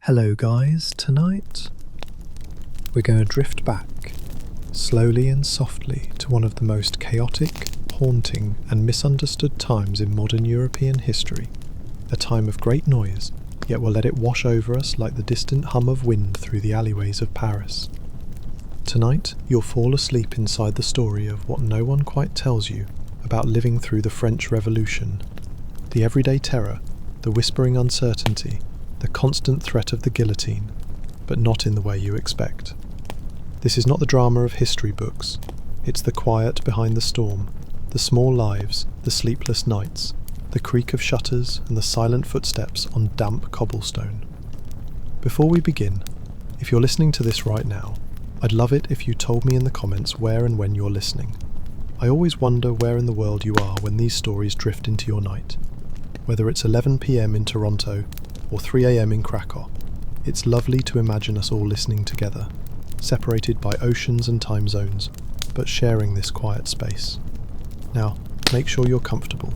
Hello guys, tonight we're going to drift back, slowly and softly, to one of the most chaotic, haunting and misunderstood times in modern European history. A time of great noise, yet we'll let it wash over us like the distant hum of wind through the alleyways of Paris. Tonight you'll fall asleep inside the story of what no one quite tells you about living through the French Revolution. The everyday terror, the whispering uncertainty, the constant threat of the guillotine, but not in the way you expect. This is not the drama of history books. It's the quiet behind the storm, the small lives, the sleepless nights, the creak of shutters and the silent footsteps on damp cobblestone. Before we begin, if you're listening to this right now, I'd love it if you told me in the comments where and when you're listening. I always wonder where in the world you are when these stories drift into your night. Whether it's 11 p.m. in Toronto or 3 a.m. in Krakow, it's lovely to imagine us all listening together, separated by oceans and time zones, but sharing this quiet space. Now, make sure you're comfortable.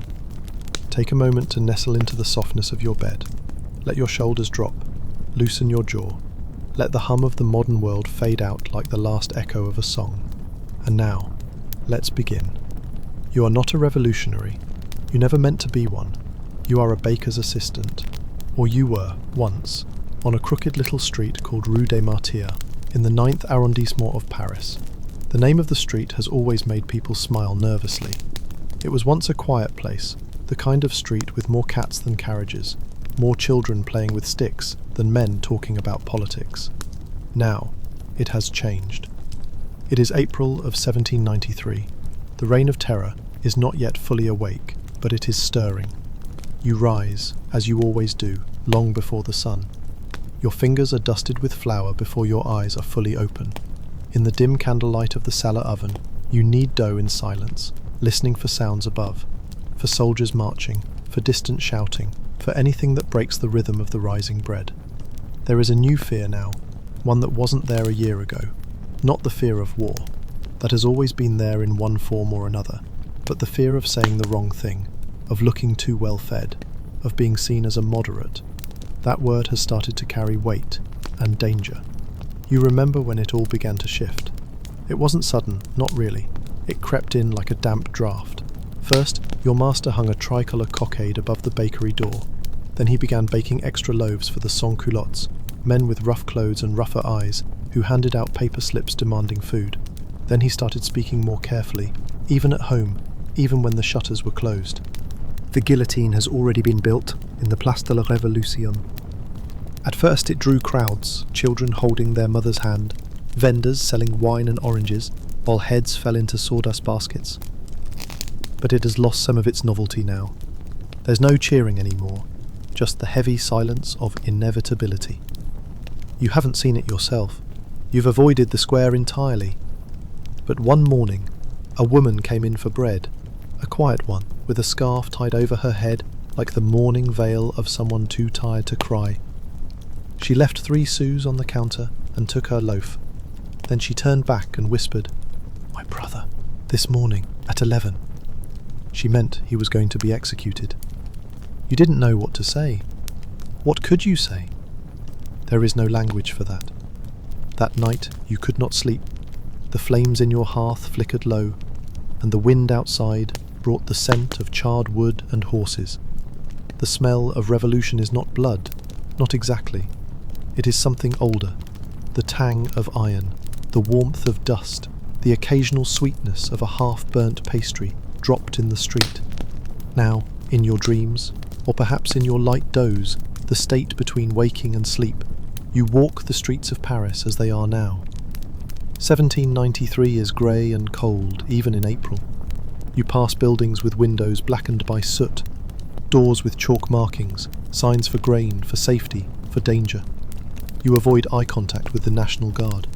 Take a moment to nestle into the softness of your bed. Let your shoulders drop, loosen your jaw. Let the hum of the modern world fade out like the last echo of a song. And now, let's begin. You are not a revolutionary. You never meant to be one. You are a baker's assistant. Or you were, once, on a crooked little street called Rue des Martyrs, in the 9th arrondissement of Paris. The name of the street has always made people smile nervously. It was once a quiet place, the kind of street with more cats than carriages, more children playing with sticks than men talking about politics. Now, it has changed. It is April of 1793. The Reign of Terror is not yet fully awake, but it is stirring. You rise, as you always do, long before the sun. Your fingers are dusted with flour before your eyes are fully open. In the dim candlelight of the cellar oven, you knead dough in silence, listening for sounds above, for soldiers marching, for distant shouting, for anything that breaks the rhythm of the rising bread. There is a new fear now, one that wasn't there a year ago. Not the fear of war, that has always been there in one form or another, but the fear of saying the wrong thing, of looking too well fed, of being seen as a moderate. That word has started to carry weight and danger. You remember when it all began to shift. It wasn't sudden, not really. It crept in like a damp draught. First, your master hung a tricolour cockade above the bakery door. Then he began baking extra loaves for the sans-culottes, men with rough clothes and rougher eyes, who handed out paper slips demanding food. Then he started speaking more carefully, even at home, even when the shutters were closed. The guillotine has already been built in the Place de la Révolution. At first it drew crowds, children holding their mother's hand, vendors selling wine and oranges, while heads fell into sawdust baskets. But it has lost some of its novelty now. There's no cheering anymore, just the heavy silence of inevitability. You haven't seen it yourself. You've avoided the square entirely. But one morning, a woman came in for bread, a quiet one, with a scarf tied over her head like the mourning veil of someone too tired to cry. She left 3 sous on the counter and took her loaf. Then she turned back and whispered, "My brother, this morning at 11. She meant he was going to be executed. You didn't know what to say. What could you say? There is no language for that. That night you could not sleep. The flames in your hearth flickered low, and the wind outside brought the scent of charred wood and horses. The smell of revolution is not blood, not exactly. It is something older, the tang of iron, the warmth of dust, the occasional sweetness of a half-burnt pastry dropped in the street. Now, in your dreams, or perhaps in your light doze, the state between waking and sleep, you walk the streets of Paris as they are now. 1793 is grey and cold, even in April. You pass buildings with windows blackened by soot, doors with chalk markings, signs for grain, for safety, for danger. You avoid eye contact with the National Guard.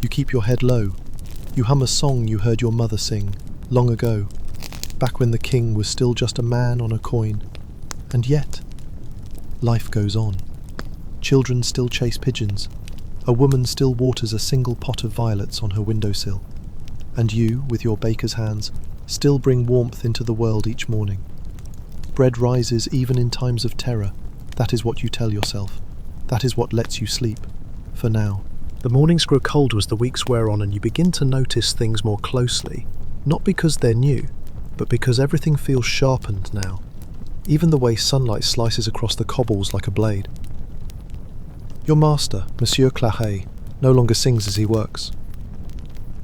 You keep your head low. You hum a song you heard your mother sing, long ago, back when the king was still just a man on a coin. And yet, life goes on. Children still chase pigeons. A woman still waters a single pot of violets on her windowsill. And you, with your baker's hands, still bring warmth into the world each morning. Bread rises even in times of terror. That is what you tell yourself. That is what lets you sleep. For now. The mornings grow colder as the weeks wear on and you begin to notice things more closely. Not because they're new, but because everything feels sharpened now. Even the way sunlight slices across the cobbles like a blade. Your master, Monsieur Claret, no longer sings as he works.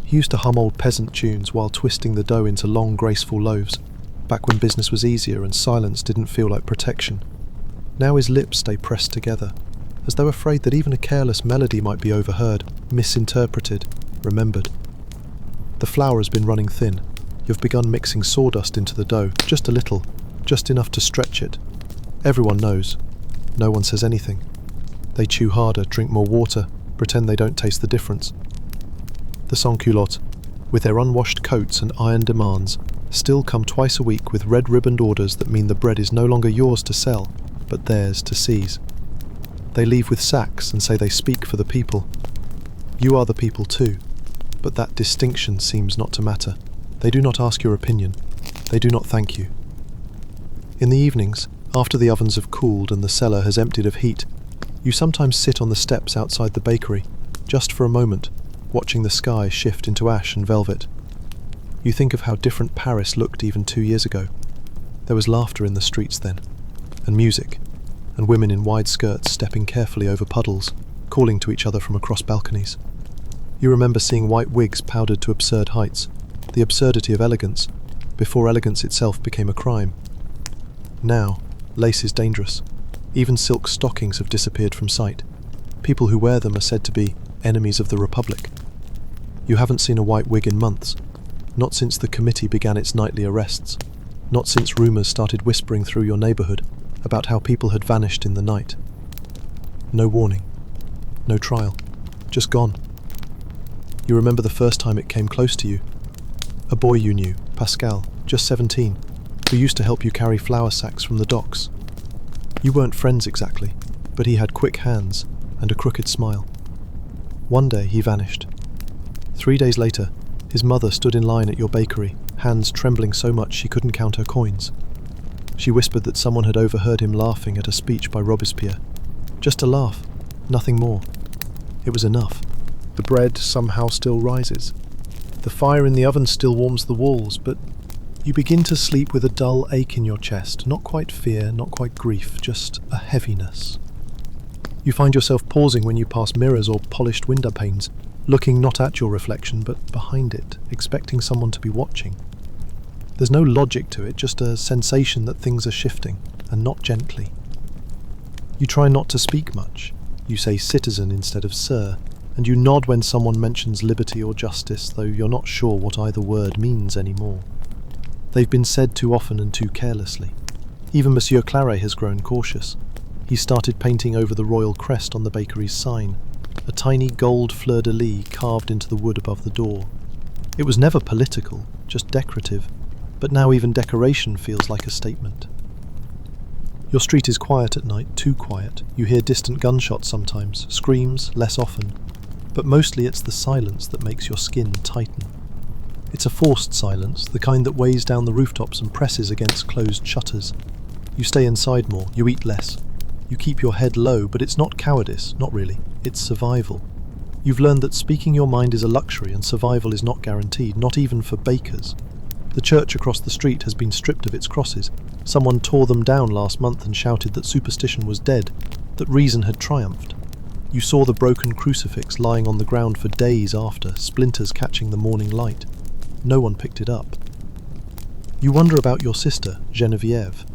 He used to hum old peasant tunes while twisting the dough into long, graceful loaves, back when business was easier and silence didn't feel like protection. Now his lips stay pressed together, as though afraid that even a careless melody might be overheard, misinterpreted, remembered. The flour has been running thin. You've begun mixing sawdust into the dough, just a little, just enough to stretch it. Everyone knows. No one says anything. They chew harder, drink more water, pretend they don't taste the difference. The sans-culottes, with their unwashed coats and iron demands, still come twice a week with red-ribboned orders that mean the bread is no longer yours to sell, but theirs to seize. They leave with sacks and say they speak for the people. You are the people too, but that distinction seems not to matter. They do not ask your opinion. They do not thank you. In the evenings, after the ovens have cooled and the cellar has emptied of heat, you sometimes sit on the steps outside the bakery, just for a moment, watching the sky shift into ash and velvet. You think of how different Paris looked even 2 years ago. There was laughter in the streets then, and music, and women in wide skirts stepping carefully over puddles, calling to each other from across balconies. You remember seeing white wigs powdered to absurd heights, the absurdity of elegance, before elegance itself became a crime. Now, lace is dangerous. Even silk stockings have disappeared from sight. People who wear them are said to be enemies of the Republic. You haven't seen a white wig in months, not since the committee began its nightly arrests, not since rumours started whispering through your neighbourhood about how people had vanished in the night. No warning, no trial, just gone. You remember the first time it came close to you. A boy you knew, Pascal, just 17, who used to help you carry flour sacks from the docks. You weren't friends exactly, but he had quick hands and a crooked smile. One day he vanished. 3 days later, his mother stood in line at your bakery, hands trembling so much she couldn't count her coins. She whispered that someone had overheard him laughing at a speech by Robespierre. Just a laugh, nothing more. It was enough. The bread somehow still rises. The fire in the oven still warms the walls, but you begin to sleep with a dull ache in your chest, not quite fear, not quite grief, just a heaviness. You find yourself pausing when you pass mirrors or polished window panes, looking not at your reflection but behind it, expecting someone to be watching. There's no logic to it, just a sensation that things are shifting, and not gently. You try not to speak much. You say citizen instead of sir, and you nod when someone mentions liberty or justice, though you're not sure what either word means anymore. They've been said too often and too carelessly. Even Monsieur Claret has grown cautious. He started painting over the royal crest on the bakery's sign, a tiny gold fleur-de-lis carved into the wood above the door. It was never political, just decorative, but now even decoration feels like a statement. Your street is quiet at night, too quiet. You hear distant gunshots sometimes, screams less often, but mostly it's the silence that makes your skin tighten. It's a forced silence, the kind that weighs down the rooftops and presses against closed shutters. You stay inside more, you eat less. You keep your head low, but it's not cowardice, not really. It's survival. You've learned that speaking your mind is a luxury and survival is not guaranteed, not even for bakers. The church across the street has been stripped of its crosses. Someone tore them down last month and shouted that superstition was dead, that reason had triumphed. You saw the broken crucifix lying on the ground for days after, splinters catching the morning light. No one picked it up. You wonder about your sister, Geneviève.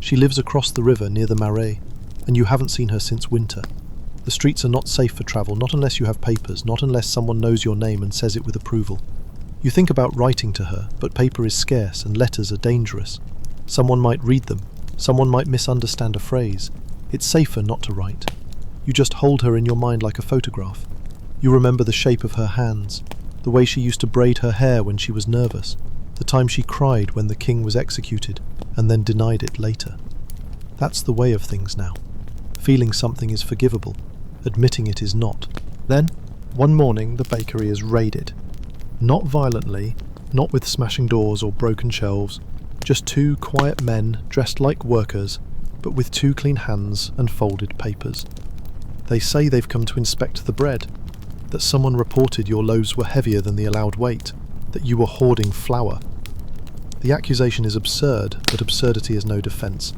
She lives across the river near the Marais, and you haven't seen her since winter. The streets are not safe for travel, not unless you have papers, not unless someone knows your name and says it with approval. You think about writing to her, but paper is scarce and letters are dangerous. Someone might read them, someone might misunderstand a phrase. It's safer not to write. You just hold her in your mind like a photograph. You remember the shape of her hands, the way she used to braid her hair when she was nervous, the time she cried when the king was executed, and then denied it later. That's the way of things now. Feeling something is forgivable, admitting it is not. Then, one morning, the bakery is raided. Not violently, not with smashing doors or broken shelves, just two quiet men dressed like workers, but with two clean hands and folded papers. They say they've come to inspect the bread, that someone reported your loaves were heavier than the allowed weight, that you were hoarding flour. The accusation is absurd, but absurdity is no defence.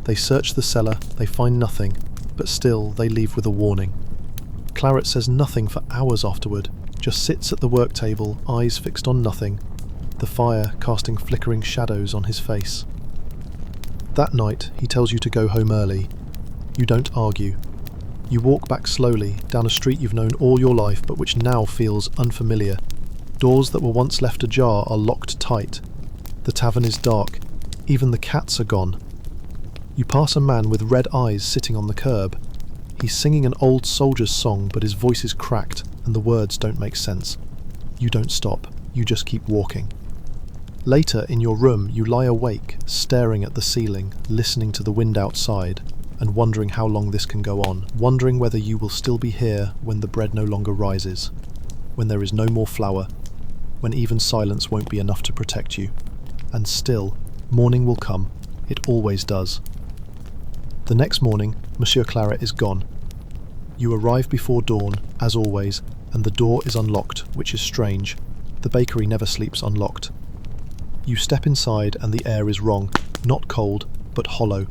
They search the cellar, they find nothing, but still they leave with a warning. Claret says nothing for hours afterward, just sits at the work table, eyes fixed on nothing, the fire casting flickering shadows on his face. That night, he tells you to go home early. You don't argue. You walk back slowly, down a street you've known all your life but which now feels unfamiliar. Doors that were once left ajar are locked tight. The tavern is dark. Even the cats are gone. You pass a man with red eyes sitting on the curb. He's singing an old soldier's song, but his voice is cracked and the words don't make sense. You don't stop. You just keep walking. Later, in your room, you lie awake, staring at the ceiling, listening to the wind outside, and wondering how long this can go on, wondering whether you will still be here when the bread no longer rises, when there is no more flour, when even silence won't be enough to protect you. And still, morning will come. It always does. The next morning, Monsieur Claret is gone. You arrive before dawn, as always, and the door is unlocked, which is strange. The bakery never sleeps unlocked. You step inside and the air is wrong, not cold, but hollow.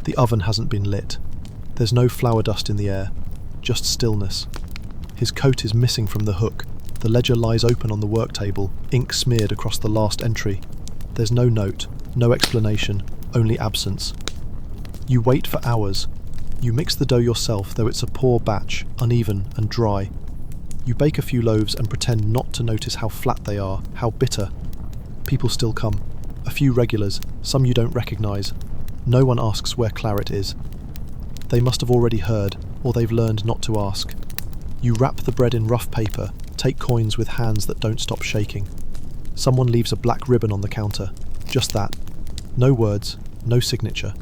The oven hasn't been lit. There's no flour dust in the air, just stillness. His coat is missing from the hook. The ledger lies open on the work table, ink smeared across the last entry. There's no note, no explanation, only absence. You wait for hours. You mix the dough yourself, though it's a poor batch, uneven and dry. You bake a few loaves and pretend not to notice how flat they are, how bitter. People still come. A few regulars, some you don't recognise. No one asks where Claret is. They must have already heard, or they've learned not to ask. You wrap the bread in rough paper, take coins with hands that don't stop shaking. Someone leaves a black ribbon on the counter. Just that. No words, no signature.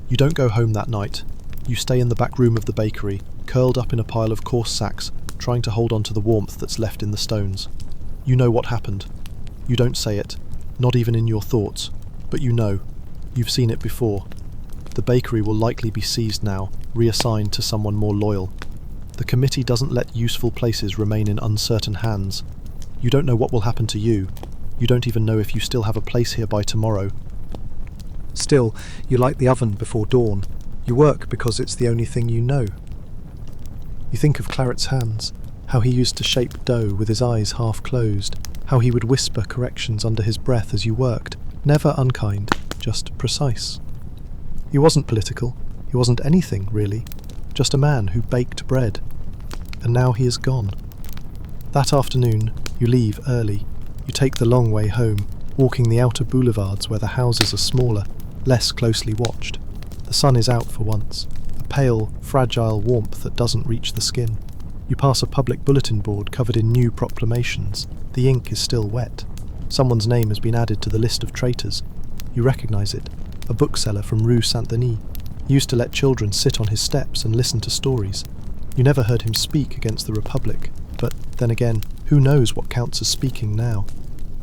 You don't go home that night. You stay in the back room of the bakery, curled up in a pile of coarse sacks, trying to hold on to the warmth that's left in the stones. You know what happened. You don't say it, not even in your thoughts, but you know. You've seen it before. The bakery will likely be seized now, reassigned to someone more loyal. The committee doesn't let useful places remain in uncertain hands. You don't know what will happen to you. You don't even know if you still have a place here by tomorrow. Still, you light the oven before dawn. You work because it's the only thing you know. You think of Claret's hands, how he used to shape dough with his eyes half closed, how he would whisper corrections under his breath as you worked, never unkind, just precise. He wasn't political, he wasn't anything, really, just a man who baked bread. And now he is gone. That afternoon, you leave early. You take the long way home, walking the outer boulevards where the houses are smaller, less closely watched. The sun is out for once, a pale, fragile warmth that doesn't reach the skin. You pass a public bulletin board covered in new proclamations. The ink is still wet. Someone's name has been added to the list of traitors. You recognise it, a bookseller from Rue Saint-Denis. He used to let children sit on his steps and listen to stories. You never heard him speak against the Republic, but then again, who knows what counts as speaking now?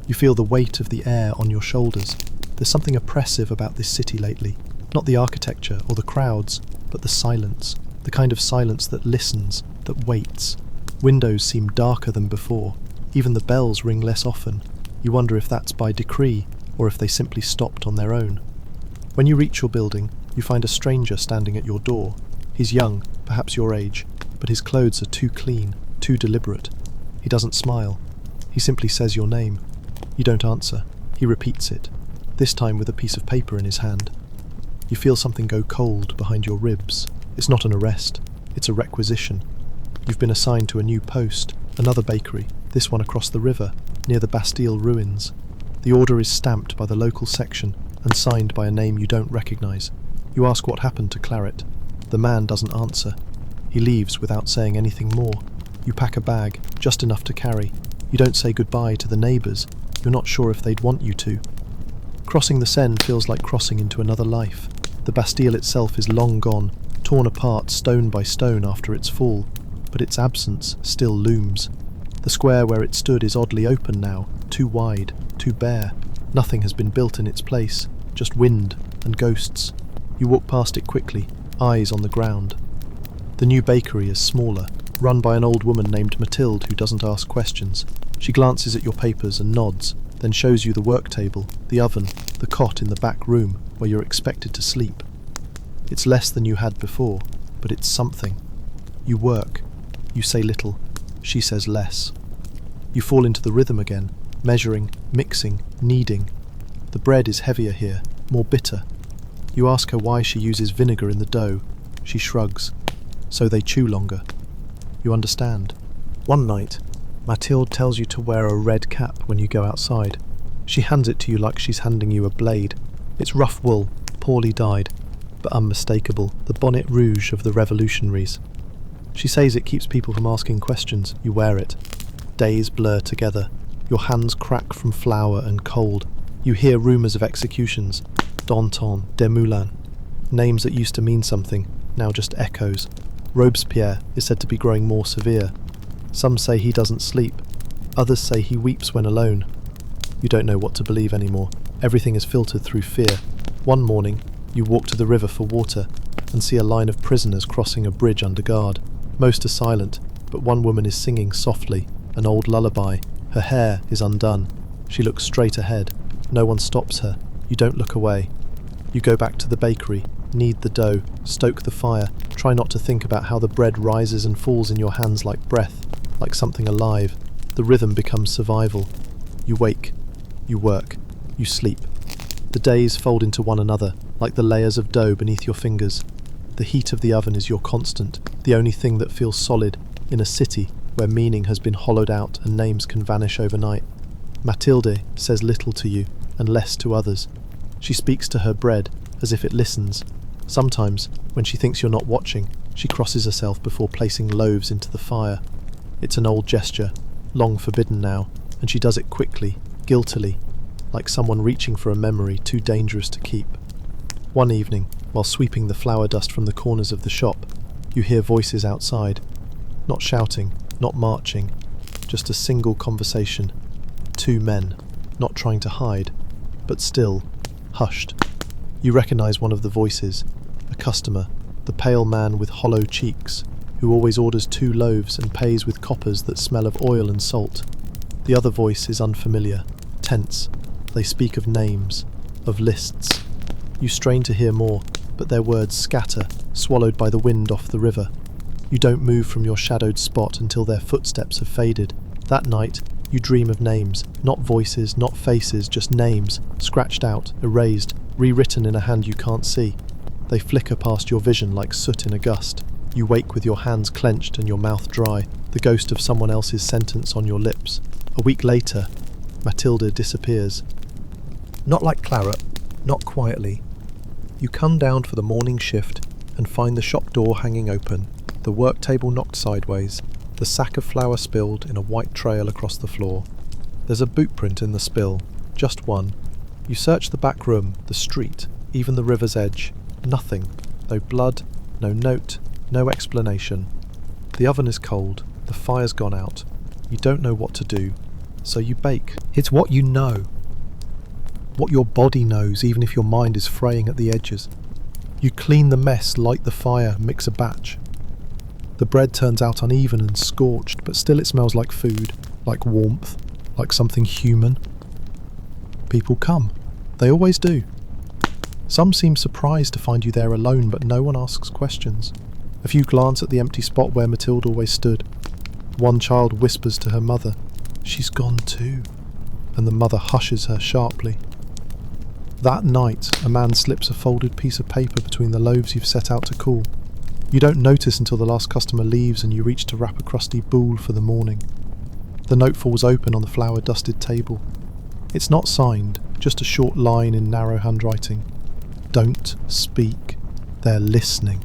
You feel the weight of the air on your shoulders. There's something oppressive about this city lately. Not the architecture or the crowds, but the silence. The kind of silence that listens, that waits. Windows seem darker than before. Even the bells ring less often. You wonder if that's by decree, or if they simply stopped on their own. When you reach your building, you find a stranger standing at your door. He's young, perhaps your age, but his clothes are too clean, too deliberate. He doesn't smile. He simply says your name. You don't answer. He repeats it, this time with a piece of paper in his hand. You feel something go cold behind your ribs. It's not an arrest, it's a requisition. You've been assigned to a new post, another bakery, this one across the river, near the Bastille ruins. The order is stamped by the local section and signed by a name you don't recognise. You ask what happened to Claret. The man doesn't answer. He leaves without saying anything more. You pack a bag, just enough to carry. You don't say goodbye to the neighbours. You're not sure if they'd want you to. Crossing the Seine feels like crossing into another life. The Bastille itself is long gone, torn apart stone by stone after its fall, but its absence still looms. The square where it stood is oddly open now, too wide, too bare. Nothing has been built in its place, just wind and ghosts. You walk past it quickly, eyes on the ground. The new bakery is smaller, run by an old woman named Mathilde who doesn't ask questions. She glances at your papers and nods, then shows you the work table, the oven, the cot in the back room where you're expected to sleep. It's less than you had before, but it's something. You work. You say little. She says less. You fall into the rhythm again, measuring, mixing, kneading. The bread is heavier here, more bitter. You ask her why she uses vinegar in the dough. She shrugs. So they chew longer. You understand. One night, Mathilde tells you to wear a red cap when you go outside. She hands it to you like she's handing you a blade. It's rough wool, poorly dyed, but unmistakable, the bonnet rouge of the revolutionaries. She says it keeps people from asking questions. You wear it. Days blur together. Your hands crack from flour and cold. You hear rumours of executions. Danton, Desmoulins. Names that used to mean something, now just echoes. Robespierre is said to be growing more severe. Some say he doesn't sleep. Others say he weeps when alone. You don't know what to believe anymore. Everything is filtered through fear. One morning, you walk to the river for water and see a line of prisoners crossing a bridge under guard. Most are silent, but one woman is singing softly, an old lullaby. Her hair is undone. She looks straight ahead. No one stops her. You don't look away. You go back to the bakery, knead the dough, stoke the fire, try not to think about how the bread rises and falls in your hands like breath, like something alive. The rhythm becomes survival. You wake. You work. You sleep. The days fold into one another, like the layers of dough beneath your fingers. The heat of the oven is your constant, the only thing that feels solid in a city where meaning has been hollowed out and names can vanish overnight. Mathilde says little to you and less to others. She speaks to her bread as if it listens. Sometimes, when she thinks you're not watching, she crosses herself before placing loaves into the fire. It's an old gesture, long forbidden now, and she does it quickly, guiltily, like someone reaching for a memory too dangerous to keep. One evening, while sweeping the flour dust from the corners of the shop, you hear voices outside. Not shouting, not marching, just a single conversation. Two men, not trying to hide, but still, hushed. You recognise one of the voices, a customer, the pale man with hollow cheeks, who always orders 2 loaves and pays with coppers that smell of oil and salt. The other voice is unfamiliar, tense. They speak of names, of lists. You strain to hear more, but their words scatter, swallowed by the wind off the river. You don't move from your shadowed spot until their footsteps have faded. That night, you dream of names, not voices, not faces, just names, scratched out, erased, rewritten in a hand you can't see. They flicker past your vision like soot in a gust. You wake with your hands clenched and your mouth dry, the ghost of someone else's sentence on your lips. A week later, Mathilde disappears. Not like Clara, not quietly. You come down for the morning shift and find the shop door hanging open, the work table knocked sideways, the sack of flour spilled in a white trail across the floor. There's a boot print in the spill, just one. You search the back room, the street, even the river's edge. Nothing. No blood, no note, no explanation. The oven is cold, the fire's gone out. You don't know what to do, so you bake. It's what you know. What your body knows, even if your mind is fraying at the edges. You clean the mess, light the fire, mix a batch. The bread turns out uneven and scorched, but still it smells like food, like warmth, like something human. People come. They always do. Some seem surprised to find you there alone, but no one asks questions. A few glance at the empty spot where Mathilde always stood. One child whispers to her mother, "She's gone too," and the mother hushes her sharply. That night, a man slips a folded piece of paper between the loaves you've set out to cool. You don't notice until the last customer leaves and you reach to wrap a crusty boule for the morning. The note falls open on the flour-dusted table. It's not signed, just a short line in narrow handwriting. Don't speak. They're listening.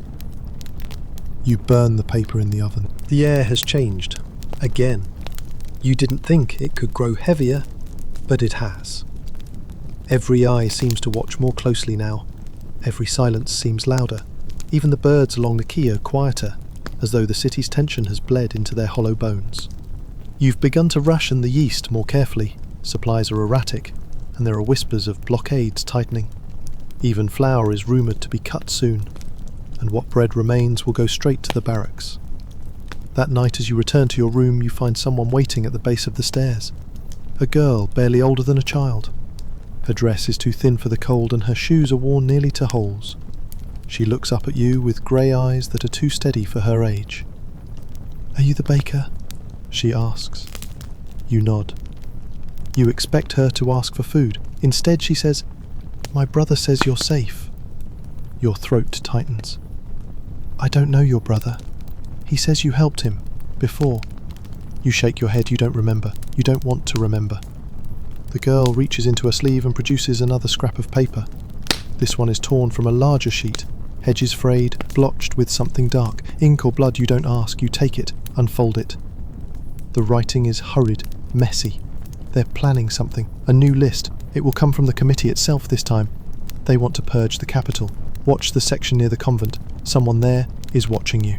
You burn the paper in the oven. The air has changed. Again. You didn't think it could grow heavier, but it has. Every eye seems to watch more closely now. Every silence seems louder. Even the birds along the quay are quieter, as though the city's tension has bled into their hollow bones. You've begun to ration the yeast more carefully. Supplies are erratic, and there are whispers of blockades tightening. Even flour is rumoured to be cut soon. and what bread remains will go straight to the barracks. That night, as you return to your room, you find someone waiting at the base of the stairs. A girl, barely older than a child. Her dress is too thin for the cold and her shoes are worn nearly to holes. She looks up at you with grey eyes that are too steady for her age. "Are you the baker?" she asks. You nod. You expect her to ask for food. Instead, she says, "My brother says you're safe." Your throat tightens. "I don't know your brother. He says you helped him, before." You shake your head. You don't remember. You don't want to remember. The girl reaches into her sleeve and produces another scrap of paper. This one is torn from a larger sheet, edges frayed, blotched with something dark. Ink or blood, you don't ask. You take it, unfold it. The writing is hurried, messy. They're planning something, a new list. It will come from the committee itself this time. They want to purge the capital. Watch the section near the convent. Someone there is watching you.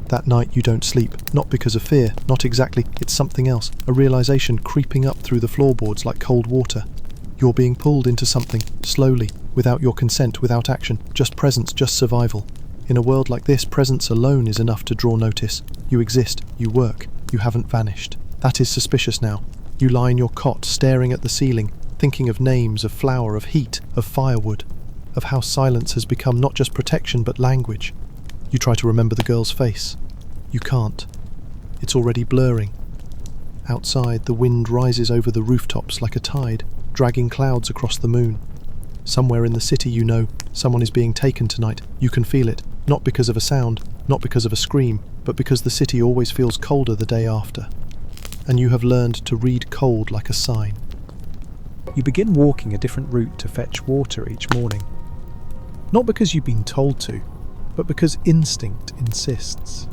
That night you don't sleep, not because of fear, not exactly, it's something else, a realization creeping up through the floorboards like cold water. You're being pulled into something, slowly, without your consent, without action, just presence, just survival. In a world like this, presence alone is enough to draw notice. You exist, you work, you haven't vanished. That is suspicious now. You lie in your cot, staring at the ceiling, thinking of names, of flour, of heat, of firewood, of how silence has become not just protection but language. You try to remember the girl's face. You can't. It's already blurring. Outside, the wind rises over the rooftops like a tide, dragging clouds across the moon. Somewhere in the city, you know, someone is being taken tonight. You can feel it, not because of a sound, not because of a scream, but because the city always feels colder the day after. And you have learned to read cold like a sign. You begin walking a different route to fetch water each morning. Not because you've been told to, but because instinct insists.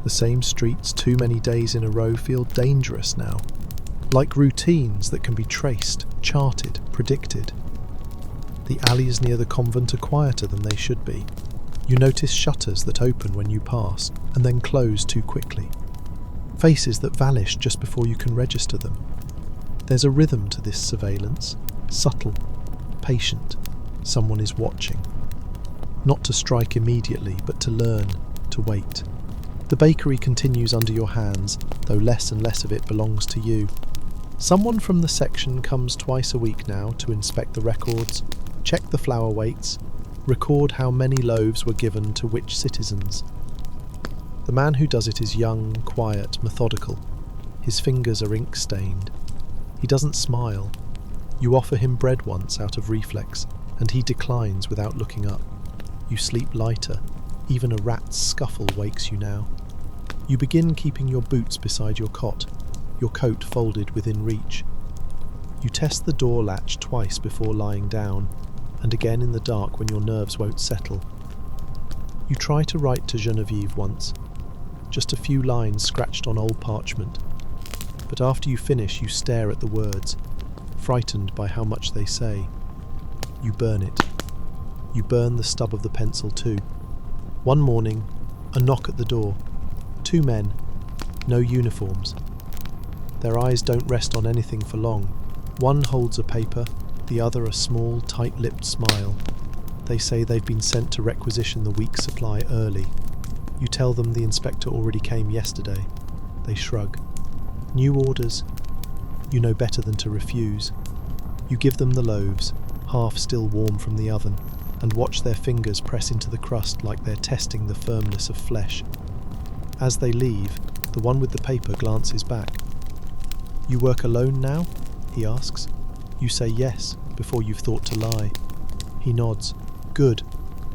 The same streets too many days in a row feel dangerous now, like routines that can be traced, charted, predicted. The alleys near the convent are quieter than they should be. You notice shutters that open when you pass and then close too quickly. Faces that vanish just before you can register them. There's a rhythm to this surveillance, subtle, patient. Someone is watching. Not to strike immediately, but to learn, to wait. The bakery continues under your hands, though less and less of it belongs to you. Someone from the section comes twice a week now to inspect the records, check the flour weights, record how many loaves were given to which citizens. The man who does it is young, quiet, methodical. His fingers are ink-stained. He doesn't smile. You offer him bread once out of reflex, and he declines without looking up. You sleep lighter. Even a rat's scuffle wakes you now. You begin keeping your boots beside your cot, your coat folded within reach. You test the door latch twice before lying down, and again in the dark when your nerves won't settle. You try to write to Genevieve once, just a few lines scratched on old parchment. But after you finish, you stare at the words, frightened by how much they say. You burn it. You burn the stub of the pencil too. One morning, a knock at the door. 2 men, no uniforms. Their eyes don't rest on anything for long. One holds a paper, the other a small, tight-lipped smile. They say they've been sent to requisition the week's supply early. You tell them the inspector already came yesterday. They shrug. New orders. You know better than to refuse. You give them the loaves, half still warm from the oven, and watch their fingers press into the crust like they're testing the firmness of flesh. As they leave, the one with the paper glances back. "You work alone now?" he asks. You say yes, before you've thought to lie. He nods. Good.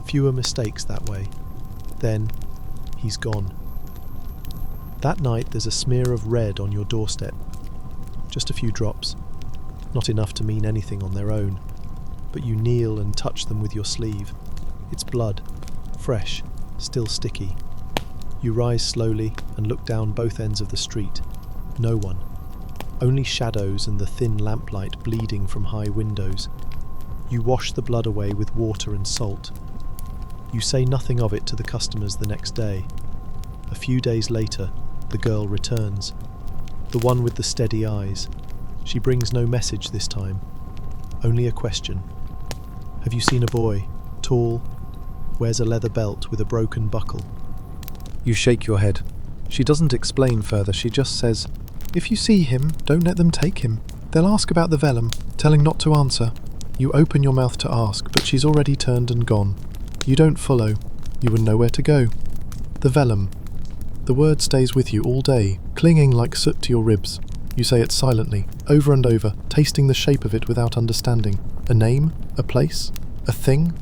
Fewer mistakes that way. Then, he's gone. That night there's a smear of red on your doorstep. Just a few drops. Not enough to mean anything on their own. But you kneel and touch them with your sleeve. It's blood. Fresh. Still sticky. You rise slowly and look down both ends of the street. No one. Only shadows and the thin lamplight bleeding from high windows. You wash the blood away with water and salt. You say nothing of it to the customers the next day. A few days later, the girl returns. The one with the steady eyes. She brings no message this time. Only a question. Have you seen a boy? Tall, wears a leather belt with a broken buckle. You shake your head. She doesn't explain further, she just says, "If you see him, don't let them take him. They'll ask about the vellum, telling not to answer." You open your mouth to ask, but she's already turned and gone. You don't follow. You wouldn't know where to go. The vellum. The word stays with you all day, clinging like soot to your ribs. You say it silently, over and over, tasting the shape of it without understanding. A name? A place? A thing?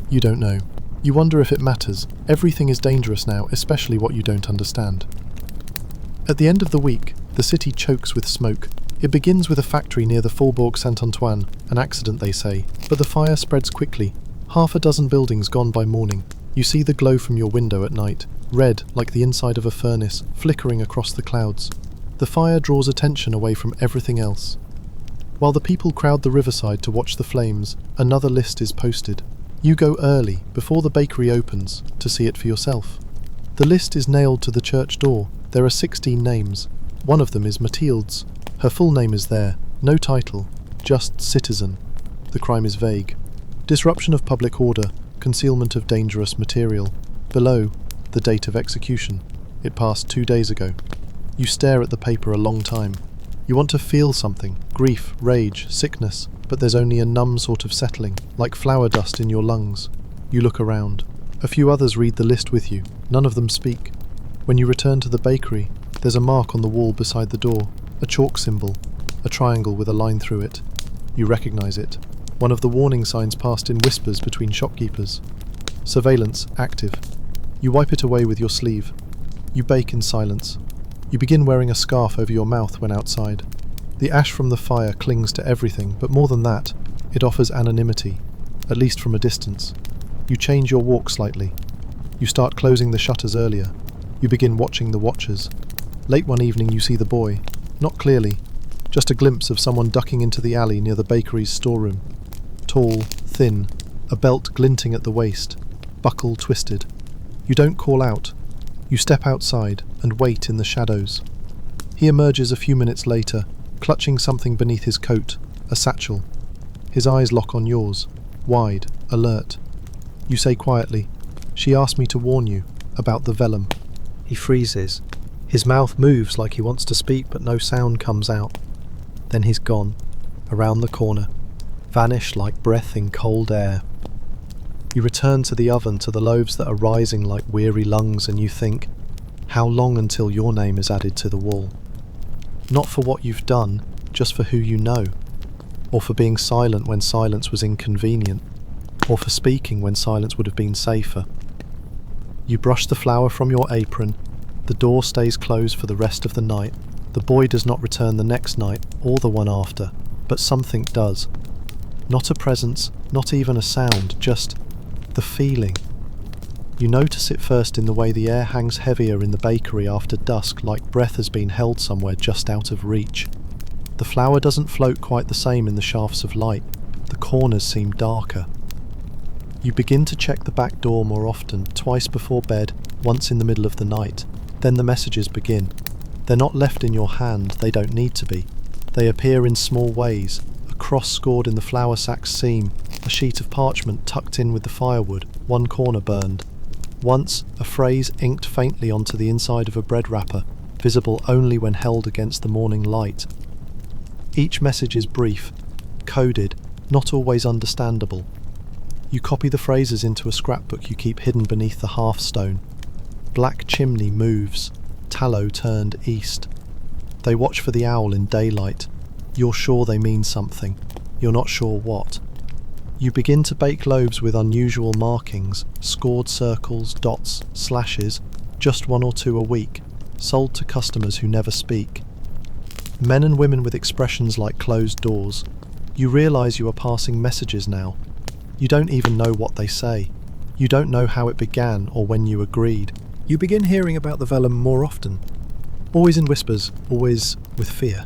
You don't know. You wonder if it matters. Everything is dangerous now, especially what you don't understand. At the end of the week, the city chokes with smoke. It begins with a factory near the Faubourg Saint-Antoine, an accident they say, but the fire spreads quickly. Half a dozen buildings gone by morning. You see the glow from your window at night, red like the inside of a furnace, flickering across the clouds. The fire draws attention away from everything else. While the people crowd the riverside to watch the flames, another list is posted. You go early, before the bakery opens, to see it for yourself. The list is nailed to the church door. There are 16 names. One of them is Mathilde's. Her full name is there, no title, just citizen. The crime is vague. Disruption of public order, concealment of dangerous material. Below, the date of execution. It passed 2 days ago. You stare at the paper a long time. You want to feel something, grief, rage, sickness, but there's only a numb sort of settling, like flour dust in your lungs. You look around. A few others read the list with you. None of them speak. When you return to the bakery, there's a mark on the wall beside the door. A chalk symbol, a triangle with a line through it. You recognize it. One of the warning signs passed in whispers between shopkeepers. Surveillance active. You wipe it away with your sleeve. You bake in silence. You begin wearing a scarf over your mouth when outside. The ash from the fire clings to everything, but more than that, it offers anonymity, at least from a distance. You change your walk slightly. You start closing the shutters earlier. You begin watching the watchers. Late one evening you see the boy. Not clearly, just a glimpse of someone ducking into the alley near the bakery's storeroom. Tall, thin, a belt glinting at the waist, buckle twisted. You don't call out. You step outside and wait in the shadows. He emerges a few minutes later, clutching something beneath his coat, a satchel. His eyes lock on yours, wide, alert. You say quietly, "She asked me to warn you about the vellum." He freezes. His mouth moves like he wants to speak, but no sound comes out. Then he's gone, around the corner, vanished like breath in cold air. You return to the oven, to the loaves that are rising like weary lungs, and you think, how long until your name is added to the wall? Not for what you've done, just for who you know, or for being silent when silence was inconvenient, or for speaking when silence would have been safer. You brush the flour from your apron. The door stays closed for the rest of the night. The boy does not return the next night, or the one after, but something does. Not a presence, not even a sound, just the feeling. You notice it first in the way the air hangs heavier in the bakery after dusk, like breath has been held somewhere just out of reach. The flour doesn't float quite the same in the shafts of light. The corners seem darker. You begin to check the back door more often, twice before bed, once in the middle of the night. Then the messages begin. They're not left in your hand, they don't need to be. They appear in small ways, a cross scored in the flour sack's seam, a sheet of parchment tucked in with the firewood, one corner burned. Once, a phrase inked faintly onto the inside of a bread wrapper, visible only when held against the morning light. Each message is brief, coded, not always understandable. You copy the phrases into a scrapbook you keep hidden beneath the hearthstone. Black chimney moves, tallow turned east. They watch for the owl in daylight. You're sure they mean something. You're not sure what. You begin to bake loaves with unusual markings, scored circles, dots, slashes, just 1 or 2 a week, sold to customers who never speak. Men and women with expressions like closed doors. You realise you are passing messages now. You don't even know what they say. You don't know how it began or when you agreed. You begin hearing about the vellum more often. Always in whispers, always with fear.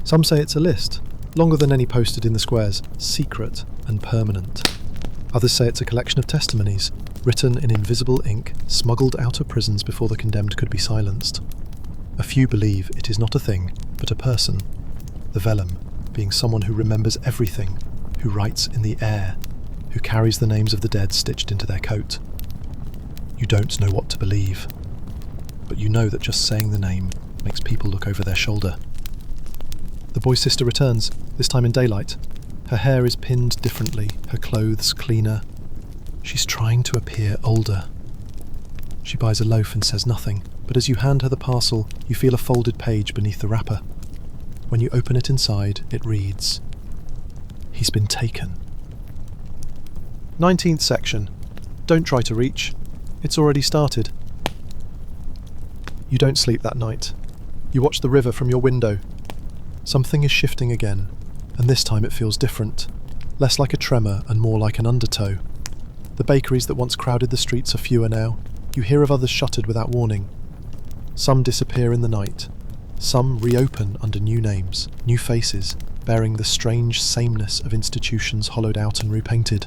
Some say it's a list, longer than any posted in the squares, secret and permanent. Others say it's a collection of testimonies, written in invisible ink, smuggled out of prisons before the condemned could be silenced. A few believe it is not a thing, but a person. The vellum being someone who remembers everything, who writes in the air, who carries the names of the dead stitched into their coat. You don't know what to believe, but you know that just saying the name makes people look over their shoulder. The boy's sister returns, this time in daylight. Her hair is pinned differently, her clothes cleaner. She's trying to appear older. She buys a loaf and says nothing, but as you hand her the parcel, you feel a folded page beneath the wrapper. When you open it inside, it reads, "He's been taken." 19th section. Don't try to reach. It's already started. You don't sleep that night. You watch the river from your window. Something is shifting again, and this time it feels different. Less like a tremor and more like an undertow. The bakeries that once crowded the streets are fewer now. You hear of others shuttered without warning. Some disappear in the night. Some reopen under new names, new faces, bearing the strange sameness of institutions hollowed out and repainted.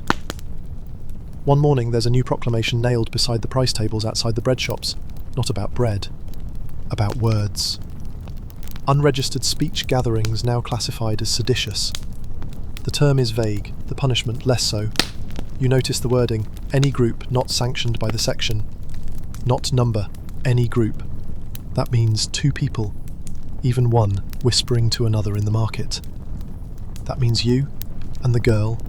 One morning there's a new proclamation nailed beside the price tables outside the bread shops. Not about bread. About words. Unregistered speech gatherings now classified as seditious. The term is vague, the punishment less so. You notice the wording, any group not sanctioned by the section. Not number, any group. That means two people, even one whispering to another in the market. That means you, and the girl,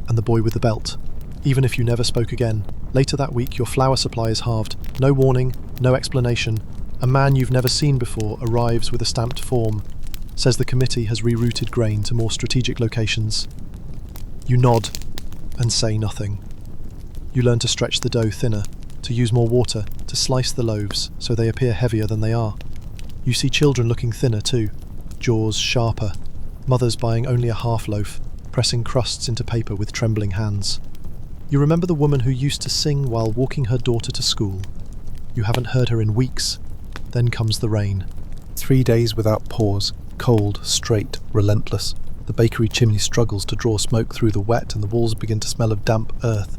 and the boy with the belt. Even if you never spoke again, later that week your flour supply is halved. No warning, no explanation. A man you've never seen before arrives with a stamped form, says the committee has rerouted grain to more strategic locations. You nod and say nothing. You learn to stretch the dough thinner, to use more water, to slice the loaves so they appear heavier than they are. You see children looking thinner too, jaws sharper, mothers buying only a half loaf, pressing crusts into paper with trembling hands. You remember the woman who used to sing while walking her daughter to school. You haven't heard her in weeks. Then comes the rain. 3 days without pause, cold, straight, relentless. The bakery chimney struggles to draw smoke through the wet and the walls begin to smell of damp earth.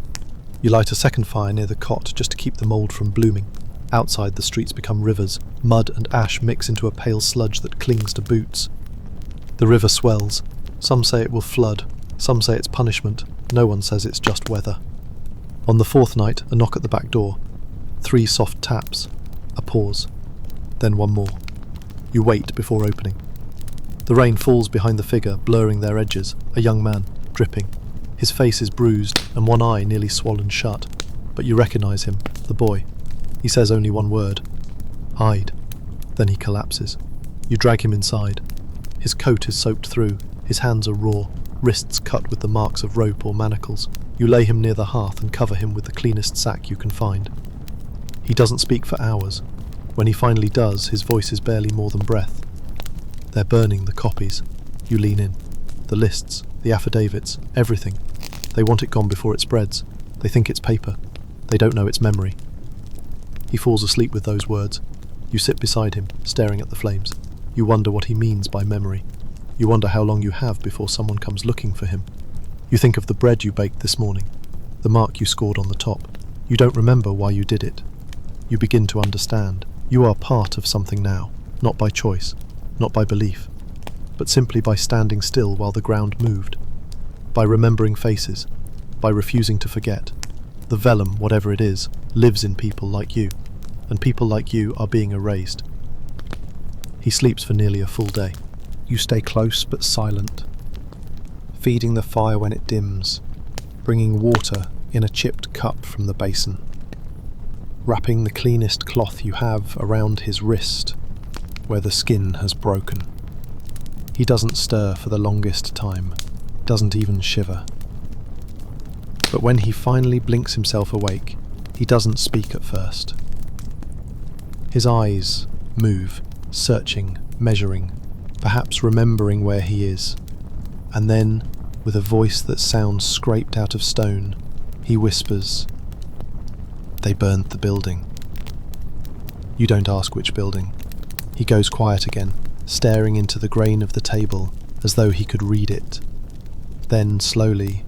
You light a second fire near the cot just to keep the mould from blooming. Outside the streets become rivers. Mud and ash mix into a pale sludge that clings to boots. The river swells. Some say it will flood. Some say it's punishment. No one says it's just weather. On the fourth night, a knock at the back door. 3 soft taps. A pause. Then one more. You wait before opening. The rain falls behind the figure, blurring their edges. A young man, dripping. His face is bruised and one eye nearly swollen shut. But you recognise him, the boy. He says only one word. Hide. Then he collapses. You drag him inside. His coat is soaked through. His hands are raw, wrists cut with the marks of rope or manacles. You lay him near the hearth and cover him with the cleanest sack you can find. He doesn't speak for hours. When he finally does, his voice is barely more than breath. They're burning the copies. You lean in. The lists, the affidavits, everything. They want it gone before it spreads. They think it's paper. They don't know it's memory. He falls asleep with those words. You sit beside him, staring at the flames. You wonder what he means by memory. You wonder how long you have before someone comes looking for him. You think of the bread you baked this morning, the mark you scored on the top. You don't remember why you did it. You begin to understand. You are part of something now, not by choice, not by belief, but simply by standing still while the ground moved, by remembering faces, by refusing to forget. The vellum, whatever it is, lives in people like you, and people like you are being erased. He sleeps for nearly a full day. You stay close but silent, feeding the fire when it dims, bringing water in a chipped cup from the basin, wrapping the cleanest cloth you have around his wrist, where the skin has broken. He doesn't stir for the longest time, doesn't even shiver. But when he finally blinks himself awake, he doesn't speak at first. His eyes move, searching, measuring, perhaps remembering where he is. And then, with a voice that sounds scraped out of stone, he whispers, "They burned the building." You don't ask which building. He goes quiet again, staring into the grain of the table as though he could read it. Then, slowly,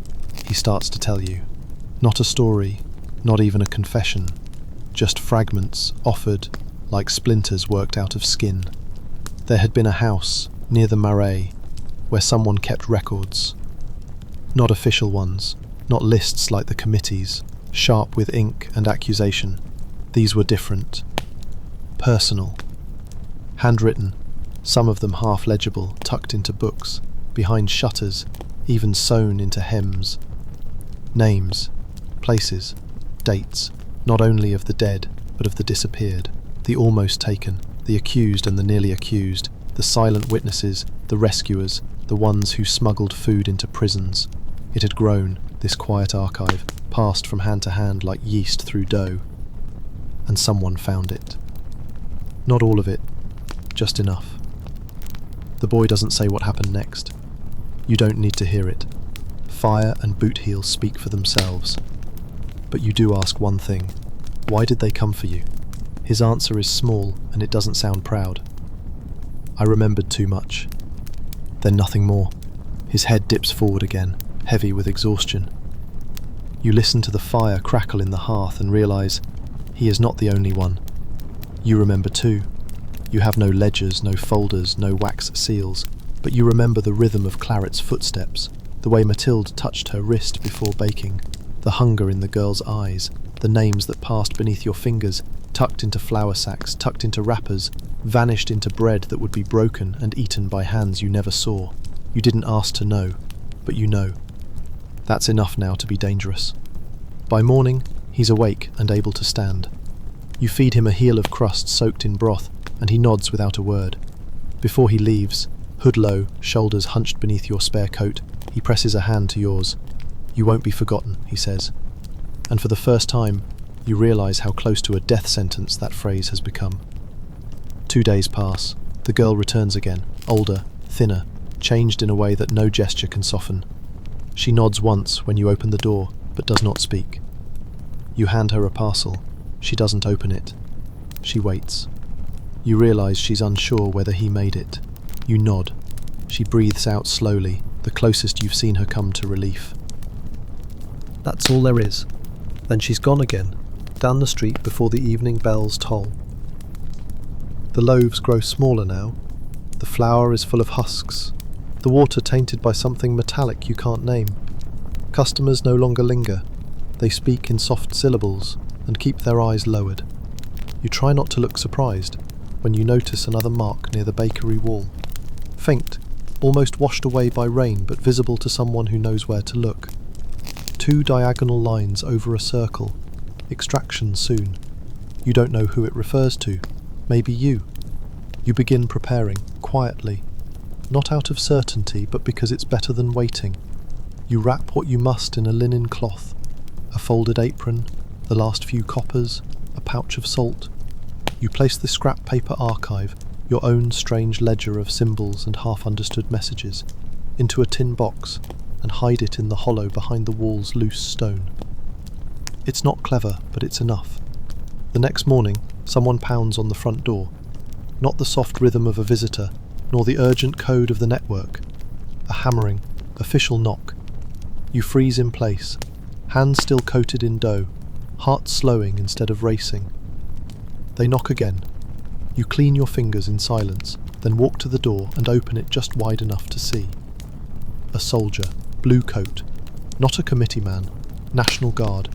he starts to tell you. Not a story, not even a confession, just fragments offered like splinters worked out of skin. There had been a house near the Marais where someone kept records. Not official ones, Not lists like the committees, sharp with ink and accusation. These were different. Personal. Handwritten, some of them half legible, tucked into books, behind shutters, even sewn into hems. Names, places, dates, not only of the dead, but of the disappeared, the almost taken, the accused and the nearly accused, the silent witnesses, the rescuers, the ones who smuggled food into prisons. It had grown, this quiet archive, passed from hand to hand like yeast through dough. And someone found it. Not all of it, just enough. The boy doesn't say what happened next. You don't need to hear it. Fire and boot heels speak for themselves. But you do ask one thing. Why did they come for you? His answer is small, and it doesn't sound proud. I remembered too much. Then nothing more. His head dips forward again, heavy with exhaustion. You listen to the fire crackle in the hearth and realise he is not the only one. You remember too. You have no ledgers, no folders, no wax seals, but you remember the rhythm of Claret's footsteps, the way Mathilde touched her wrist before baking, the hunger in the girl's eyes, the names that passed beneath your fingers, tucked into flour sacks, tucked into wrappers, vanished into bread that would be broken and eaten by hands you never saw. You didn't ask to know, but you know. That's enough now to be dangerous. By morning, he's awake and able to stand. You feed him a heel of crust soaked in broth, and he nods without a word. Before he leaves, hood low, shoulders hunched beneath your spare coat, he presses a hand to yours. You won't be forgotten, he says. And for the first time, you realise how close to a death sentence that phrase has become. 2 days pass. The girl returns again, older, thinner, changed in a way that no gesture can soften. She nods once when you open the door, but does not speak. You hand her a parcel. She doesn't open it. She waits. You realise she's unsure whether he made it. You nod. She breathes out slowly, the closest you've seen her come to relief. That's all there is. Then she's gone again, down the street before the evening bells toll. The loaves grow smaller now. The flour is full of husks. The water tainted by something metallic you can't name. Customers no longer linger. They speak in soft syllables and keep their eyes lowered. You try not to look surprised when you notice another mark near the bakery wall. Faint, almost washed away by rain but visible to someone who knows where to look. 2 diagonal lines over a circle. Extraction soon. You don't know who it refers to. Maybe you. You begin preparing, quietly. Not out of certainty, but because it's better than waiting. You wrap what you must in a linen cloth. A folded apron, the last few coppers, a pouch of salt. You place the scrap paper archive, your own strange ledger of symbols and half-understood messages, into a tin box and hide it in the hollow behind the wall's loose stone. It's not clever, but it's enough. The next morning, someone pounds on the front door. Not the soft rhythm of a visitor, nor the urgent code of the network. A hammering, official knock. You freeze in place, hands still coated in dough, heart slowing instead of racing. They knock again. You clean your fingers in silence, then walk to the door and open it just wide enough to see. A soldier, blue coat, not a committee man, National Guard,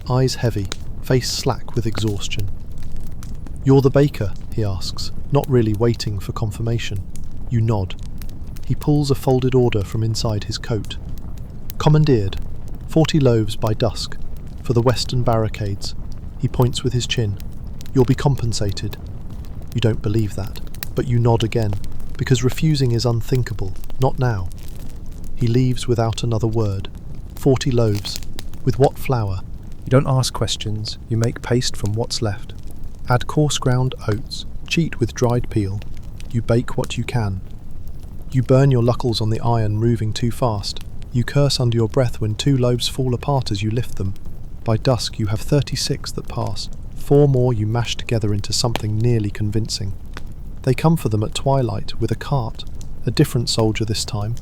eyes heavy, face slack with exhaustion. "You're the baker?" he asks, not really waiting for confirmation. You nod. He pulls a folded order from inside his coat. Commandeered, 40 loaves by dusk, for the western barricades. He points with his chin. You'll be compensated. You don't believe that, but you nod again, because refusing is unthinkable, not now. He leaves without another word. 40 loaves. With what flour? You don't ask questions, you make paste from what's left. Add coarse ground oats, cheat with dried peel. You bake what you can. You burn your knuckles on the iron moving too fast. You curse under your breath when 2 loaves fall apart as you lift them. By dusk you have 36 that pass. 4 more you mash together into something nearly convincing. They come for them at twilight with a cart. A different soldier this time.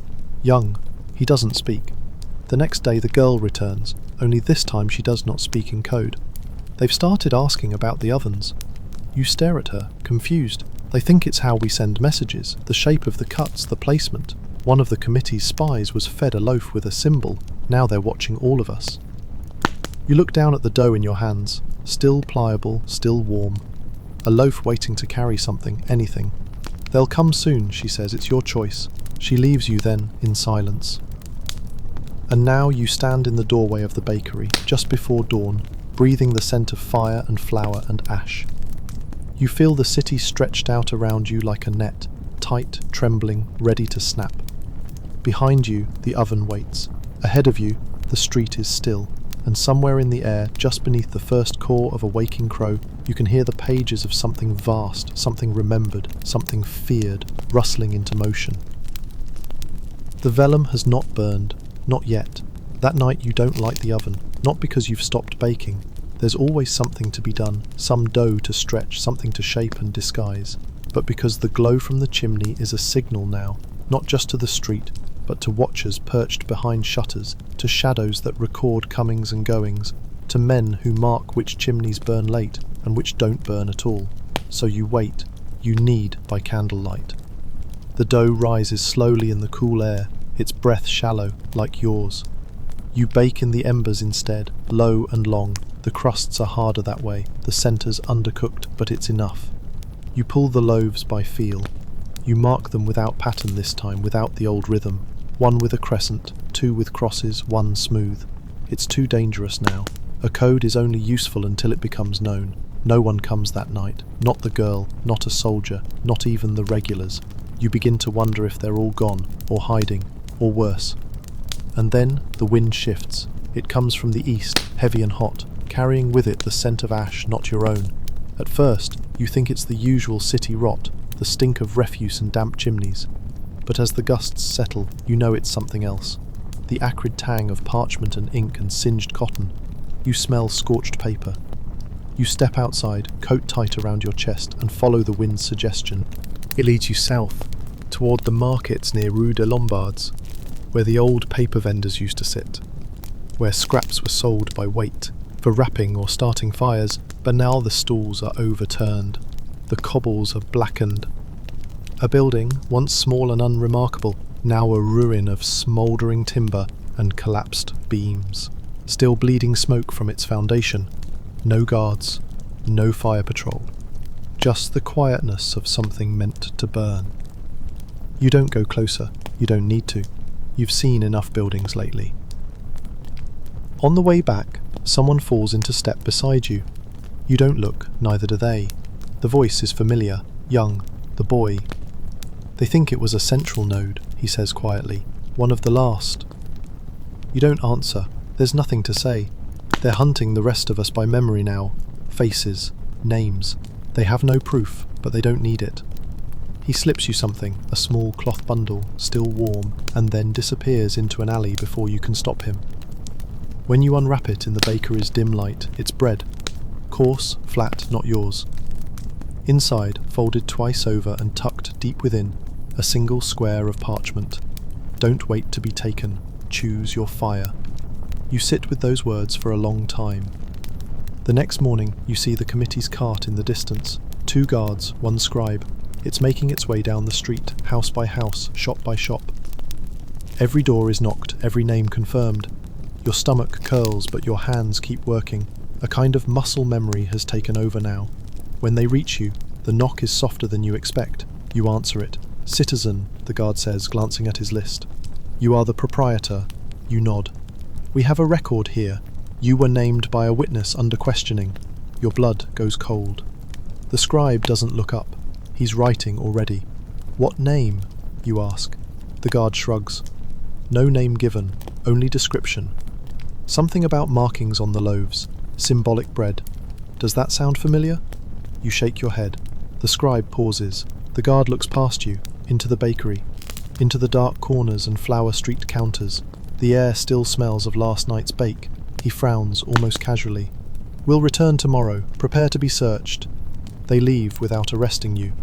Young. He doesn't speak. The next day the girl returns, only this time she does not speak in code. They've started asking about the ovens. You stare at her, confused. They think it's how we send messages, the shape of the cuts, the placement. One of the committee's spies was fed a loaf with a symbol, Now they're watching all of us. You look down at the dough in your hands, still pliable, still warm. A loaf waiting to carry something, anything. They'll come soon, she says, it's your choice. She leaves you then, in silence. And now you stand in the doorway of the bakery, just before dawn, breathing the scent of fire and flour and ash. You feel the city stretched out around you like a net, tight, trembling, ready to snap. Behind you, the oven waits. Ahead of you, the street is still, and somewhere in the air, just beneath the first caw of a waking crow, you can hear the pages of something vast, something remembered, something feared, rustling into motion. The vellum has not burned, not yet. That night you don't light the oven, not because you've stopped baking. There's always something to be done, some dough to stretch, something to shape and disguise, but because the glow from the chimney is a signal now, not just to the street, but to watchers perched behind shutters, to shadows that record comings and goings, to men who mark which chimneys burn late and which don't burn at all. So you wait, you knead by candlelight. The dough rises slowly in the cool air, its breath shallow, like yours. You bake in the embers instead, low and long. The crusts are harder that way, the centre's undercooked, but it's enough. You pull the loaves by feel. You mark them without pattern this time, without the old rhythm. One with a crescent, two with crosses, one smooth. It's too dangerous now. A code is only useful until it becomes known. No one comes that night. Not the girl, not a soldier, not even the regulars. You begin to wonder if they're all gone, or hiding, or worse. And then the wind shifts. It comes from the east, heavy and hot, carrying with it the scent of ash, not your own. At first, you think it's the usual city rot, the stink of refuse and damp chimneys. But as the gusts settle, you know it's something else. The acrid tang of parchment and ink and singed cotton. You smell scorched paper. You step outside, coat tight around your chest, and follow the wind's suggestion. It leads you south, toward the markets near Rue des Lombards, where the old paper vendors used to sit, where scraps were sold by weight, for wrapping or starting fires, but now the stalls are overturned. The cobbles are blackened. A building, once small and unremarkable, now a ruin of smouldering timber and collapsed beams. Still bleeding smoke from its foundation. No guards, no fire patrol. Just the quietness of something meant to burn. You don't go closer, you don't need to. You've seen enough buildings lately. On the way back, someone falls into step beside you. You don't look, neither do they. The voice is familiar, young, the boy. They think it was a central node, he says quietly, one of the last. You don't answer, there's nothing to say. They're hunting the rest of us by memory now. Faces, names. They have no proof, but they don't need it. He slips you something, a small cloth bundle, still warm, and then disappears into an alley before you can stop him. When you unwrap it in the bakery's dim light, it's bread. Coarse, flat, not yours. Inside, folded twice over and tucked deep within, a single square of parchment. Don't wait to be taken. Choose your fire. You sit with those words for a long time. The next morning, you see the committee's cart in the distance. 2 guards, 1 scribe. It's making its way down the street, house by house, shop by shop. Every door is knocked, every name confirmed. Your stomach curls, but your hands keep working. A kind of muscle memory has taken over now. When they reach you, the knock is softer than you expect. You answer it. Citizen, the guard says, glancing at his list. You are the proprietor. You nod. We have a record here. You were named by a witness under questioning. Your blood goes cold. The scribe doesn't look up. He's writing already. What name? You ask. The guard shrugs. No name given, only description. Something about markings on the loaves. Symbolic bread. Does that sound familiar? You shake your head. The scribe pauses. The guard looks past you, into the bakery, into the dark corners and flower-streaked counters. The air still smells of last night's bake. He frowns, almost casually. We'll return tomorrow. Prepare to be searched. They leave without arresting you.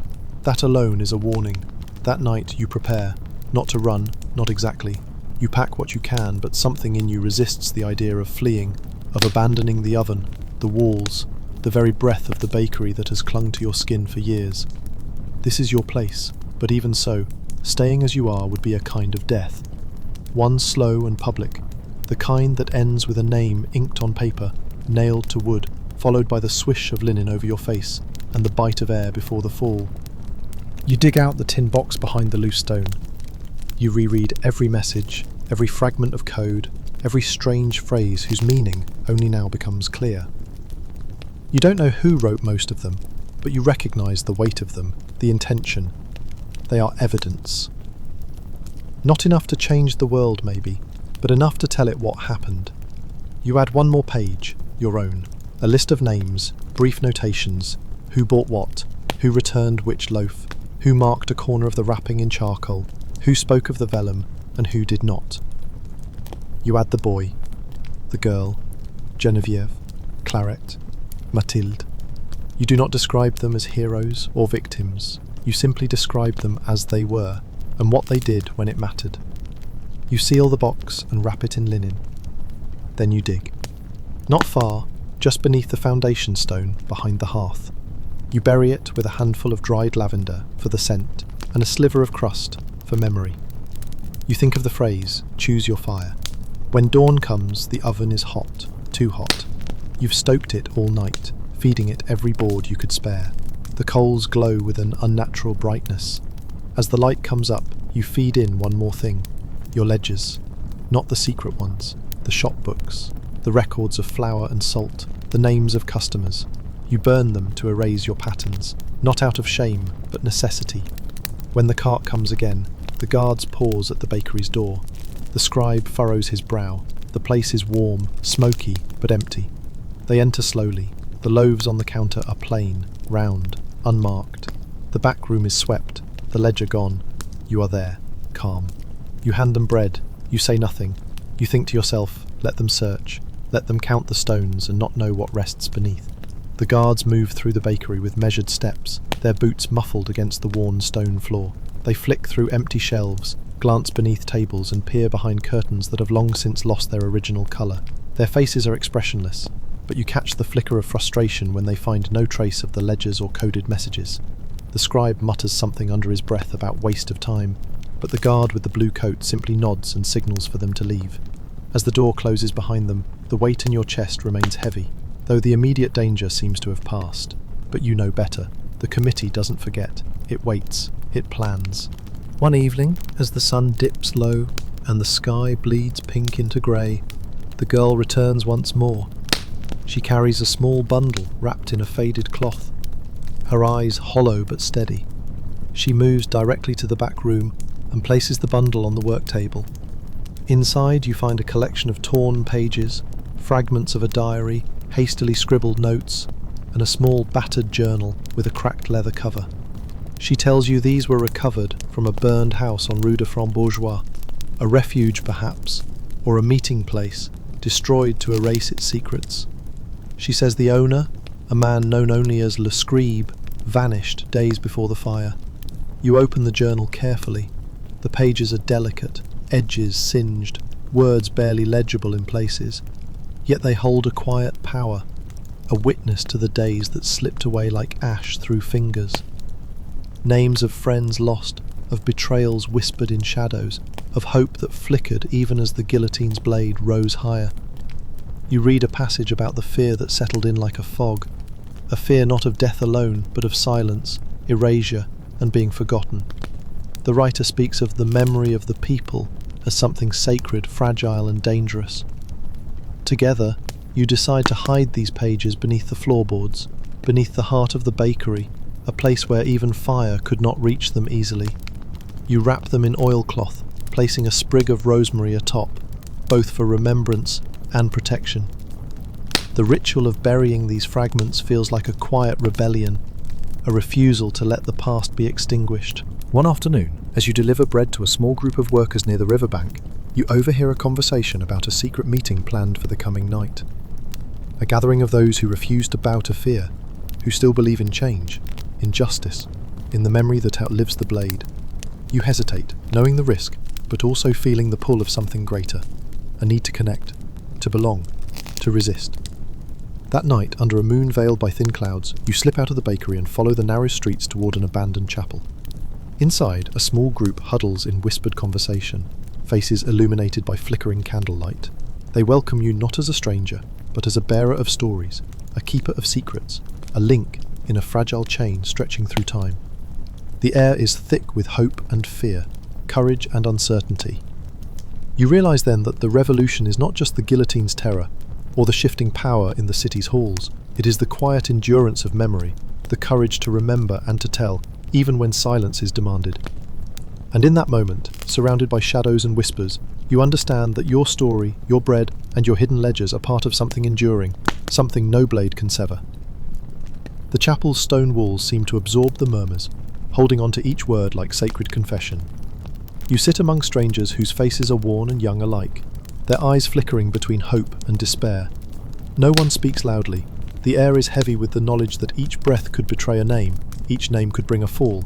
That alone is a warning. That night you prepare. Not to run, not exactly. You pack what you can, but something in you resists the idea of fleeing, of abandoning the oven, the walls, the very breath of the bakery that has clung to your skin for years. This is your place, but even so, staying as you are would be a kind of death. One slow and public. the kind that ends with a name inked on paper, nailed to wood, followed by the swish of linen over your face and the bite of air before the fall. You dig out the tin box behind the loose stone. You reread every message, every fragment of code, every strange phrase whose meaning only now becomes clear. You don't know who wrote most of them, but you recognise the weight of them, the intention. They are evidence. Not enough to change the world, maybe, but enough to tell it what happened. You add one more page, your own, a list of names, brief notations, who bought what, who returned which loaf, who marked a corner of the wrapping in charcoal, who spoke of the vellum, and who did not. You add the boy, the girl, Geneviève, Clarette, Mathilde. You do not describe them as heroes or victims. You simply describe them as they were, and what they did when it mattered. You seal the box and wrap it in linen. Then you dig. Not far, just beneath the foundation stone behind the hearth. You bury it with a handful of dried lavender for the scent and a sliver of crust for memory. You think of the phrase, choose your fire. When dawn comes, the oven is hot, too hot. You've stoked it all night, feeding it every board you could spare. The coals glow with an unnatural brightness. As the light comes up, you feed in one more thing. Your ledgers. Not the secret ones. The shop books. The records of flour and salt. The names of customers. You burn them to erase your patterns. Not out of shame, but necessity. When the cart comes again, the guards pause at the bakery's door. The scribe furrows his brow. The place is warm, smoky, but empty. They enter slowly. The loaves on the counter are plain, round, unmarked. The back room is swept, the ledger gone. You are there, calm. You hand them bread. You say nothing. You think to yourself, let them search. Let them count the stones and not know what rests beneath. The guards move through the bakery with measured steps, their boots muffled against the worn stone floor. They flick through empty shelves, glance beneath tables and peer behind curtains that have long since lost their original colour. Their faces are expressionless, but you catch the flicker of frustration when they find no trace of the ledgers or coded messages. The scribe mutters something under his breath about waste of time, but the guard with the blue coat simply nods and signals for them to leave. As the door closes behind them, the weight in your chest remains heavy, though the immediate danger seems to have passed. But you know better. The committee doesn't forget. It waits. It plans. One evening, as the sun dips low and the sky bleeds pink into grey, the girl returns once more. She carries a small bundle wrapped in a faded cloth, her eyes hollow but steady. She moves directly to the back room and places the bundle on the work table. Inside you find a collection of torn pages, fragments of a diary, hastily scribbled notes, and a small battered journal with a cracked leather cover. She tells you these were recovered from a burned house on Rue de Frambourgeois, a refuge perhaps, or a meeting place, destroyed to erase its secrets. She says the owner, a man known only as Le Scribe, vanished days before the fire. You open the journal carefully. The pages are delicate, edges singed, words barely legible in places. Yet they hold a quiet power, a witness to the days that slipped away like ash through fingers. Names of friends lost, of betrayals whispered in shadows, of hope that flickered even as the guillotine's blade rose higher. You read a passage about the fear that settled in like a fog, a fear not of death alone, but of silence, erasure, and being forgotten. The writer speaks of the memory of the people as something sacred, fragile, and dangerous. Together, you decide to hide these pages beneath the floorboards, beneath the heart of the bakery, a place where even fire could not reach them easily. You wrap them in oilcloth, placing a sprig of rosemary atop, both for remembrance and protection. The ritual of burying these fragments feels like a quiet rebellion, a refusal to let the past be extinguished. One afternoon, as you deliver bread to a small group of workers near the riverbank, you overhear a conversation about a secret meeting planned for the coming night. A gathering of those who refuse to bow to fear, who still believe in change, in justice, in the memory that outlives the blade. You hesitate, knowing the risk, but also feeling the pull of something greater, a need to connect, to belong, to resist. That night, under a moon veiled by thin clouds, you slip out of the bakery and follow the narrow streets toward an abandoned chapel. Inside, a small group huddles in whispered conversation, faces illuminated by flickering candlelight. They welcome you not as a stranger, but as a bearer of stories, a keeper of secrets, a link in a fragile chain stretching through time. The air is thick with hope and fear, courage and uncertainty. You realise then that the revolution is not just the guillotine's terror, or the shifting power in the city's halls. It is the quiet endurance of memory, the courage to remember and to tell, even when silence is demanded. And in that moment, surrounded by shadows and whispers, you understand that your story, your bread, and your hidden ledgers are part of something enduring, something no blade can sever. The chapel's stone walls seem to absorb the murmurs, holding on to each word like sacred confession. You sit among strangers whose faces are worn and young alike, their eyes flickering between hope and despair. No one speaks loudly. The air is heavy with the knowledge that each breath could betray a name, each name could bring a fall.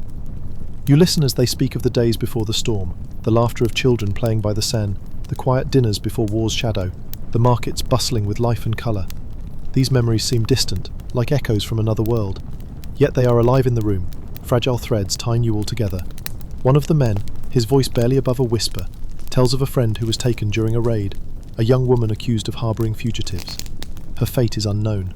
You listen as they speak of the days before the storm, the laughter of children playing by the Seine, the quiet dinners before war's shadow, the markets bustling with life and colour. These memories seem distant, like echoes from another world. Yet they are alive in the room, fragile threads tying you all together. One of the men, his voice barely above a whisper, tells of a friend who was taken during a raid, a young woman accused of harbouring fugitives. Her fate is unknown.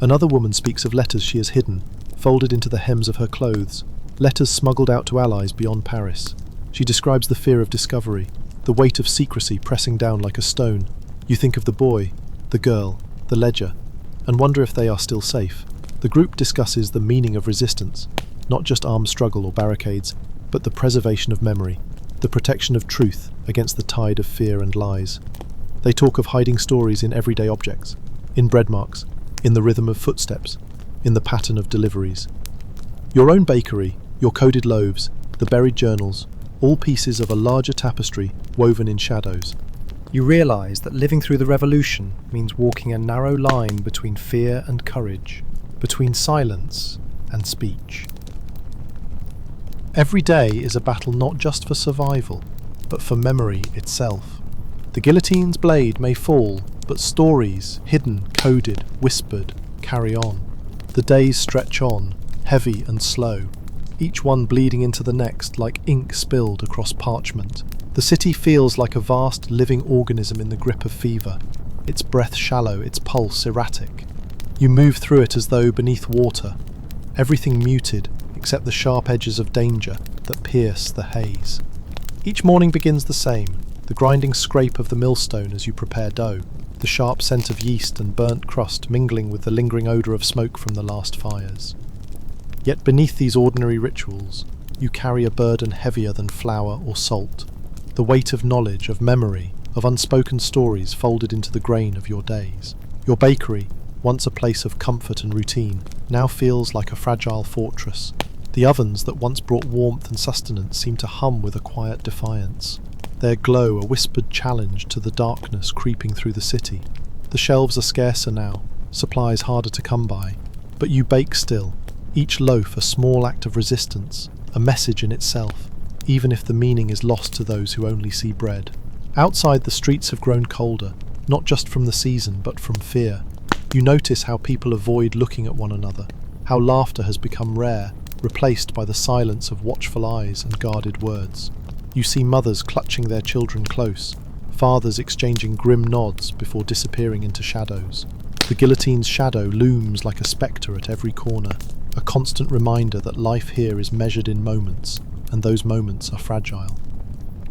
Another woman speaks of letters she has hidden, folded into the hems of her clothes, letters smuggled out to allies beyond Paris. She describes the fear of discovery, the weight of secrecy pressing down like a stone. You think of the boy, the girl, the ledger, and wonder if they are still safe. The group discusses the meaning of resistance, not just armed struggle or barricades, but the preservation of memory, the protection of truth against the tide of fear and lies. They talk of hiding stories in everyday objects, in bread marks, in the rhythm of footsteps, in the pattern of deliveries. Your own bakery, your coded loaves, the buried journals, all pieces of a larger tapestry woven in shadows. You realise that living through the revolution means walking a narrow line between fear and courage, between silence and speech. Every day is a battle not just for survival, but for memory itself. The guillotine's blade may fall, but stories, hidden, coded, whispered, carry on. The days stretch on, heavy and slow, each one bleeding into the next like ink spilled across parchment. The city feels like a vast living organism in the grip of fever, its breath shallow, its pulse erratic. You move through it as though beneath water, everything muted except the sharp edges of danger that pierce the haze. Each morning begins the same, the grinding scrape of the millstone as you prepare dough, the sharp scent of yeast and burnt crust mingling with the lingering odour of smoke from the last fires. Yet beneath these ordinary rituals, you carry a burden heavier than flour or salt, the weight of knowledge, of memory, of unspoken stories folded into the grain of your days. Your bakery, once a place of comfort and routine, now feels like a fragile fortress. The ovens that once brought warmth and sustenance seem to hum with a quiet defiance, their glow a whispered challenge to the darkness creeping through the city. The shelves are scarcer now, supplies harder to come by, but you bake still, each loaf a small act of resistance, a message in itself, even if the meaning is lost to those who only see bread. Outside, the streets have grown colder, not just from the season, but from fear. You notice how people avoid looking at one another, how laughter has become rare, replaced by the silence of watchful eyes and guarded words. You see mothers clutching their children close, fathers exchanging grim nods before disappearing into shadows. The guillotine's shadow looms like a spectre at every corner, a constant reminder that life here is measured in moments, and those moments are fragile.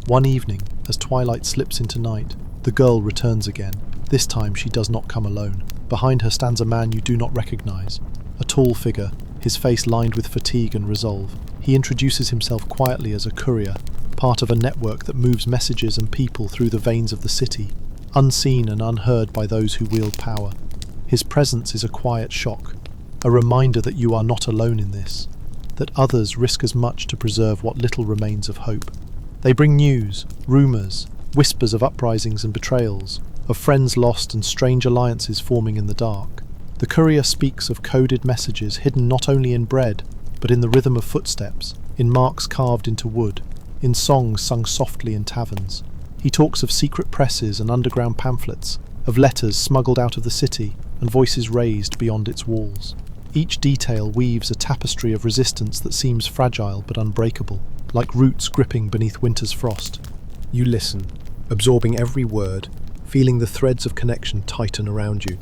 One evening, as twilight slips into night, the girl returns again. This time she does not come alone. Behind her stands a man you do not recognise, a tall figure, his face lined with fatigue and resolve. He introduces himself quietly as a courier, part of a network that moves messages and people through the veins of the city, unseen and unheard by those who wield power. His presence is a quiet shock, a reminder that you are not alone in this, that others risk as much to preserve what little remains of hope. They bring news, rumours, whispers of uprisings and betrayals, of friends lost and strange alliances forming in the dark. The courier speaks of coded messages hidden not only in bread, but in the rhythm of footsteps, in marks carved into wood, in songs sung softly in taverns. He talks of secret presses and underground pamphlets, of letters smuggled out of the city and voices raised beyond its walls. Each detail weaves a tapestry of resistance that seems fragile but unbreakable, like roots gripping beneath winter's frost. You listen, absorbing every word, feeling the threads of connection tighten around you.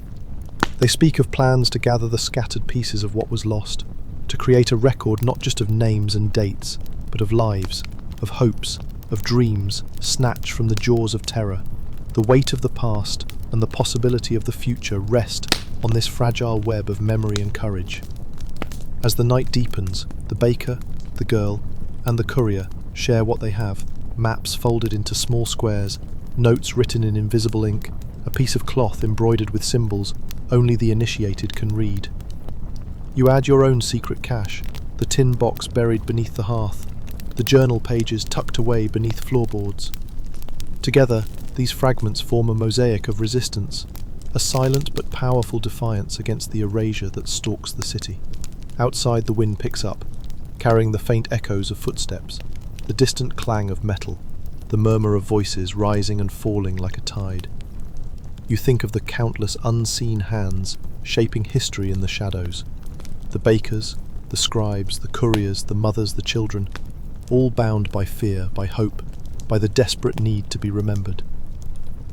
They speak of plans to gather the scattered pieces of what was lost, to create a record not just of names and dates, but of lives, of hopes, of dreams snatched from the jaws of terror. The weight of the past and the possibility of the future rest on this fragile web of memory and courage. As the night deepens, the baker, the girl, and the courier share what they have: maps folded into small squares, notes written in invisible ink, a piece of cloth embroidered with symbols only the initiated can read. You add your own secret cache, the tin box buried beneath the hearth, the journal pages tucked away beneath floorboards. Together, these fragments form a mosaic of resistance, a silent but powerful defiance against the erasure that stalks the city. Outside, the wind picks up, carrying the faint echoes of footsteps, the distant clang of metal, the murmur of voices rising and falling like a tide. You think of the countless unseen hands shaping history in the shadows. The bakers, the scribes, the couriers, the mothers, the children, all bound by fear, by hope, by the desperate need to be remembered.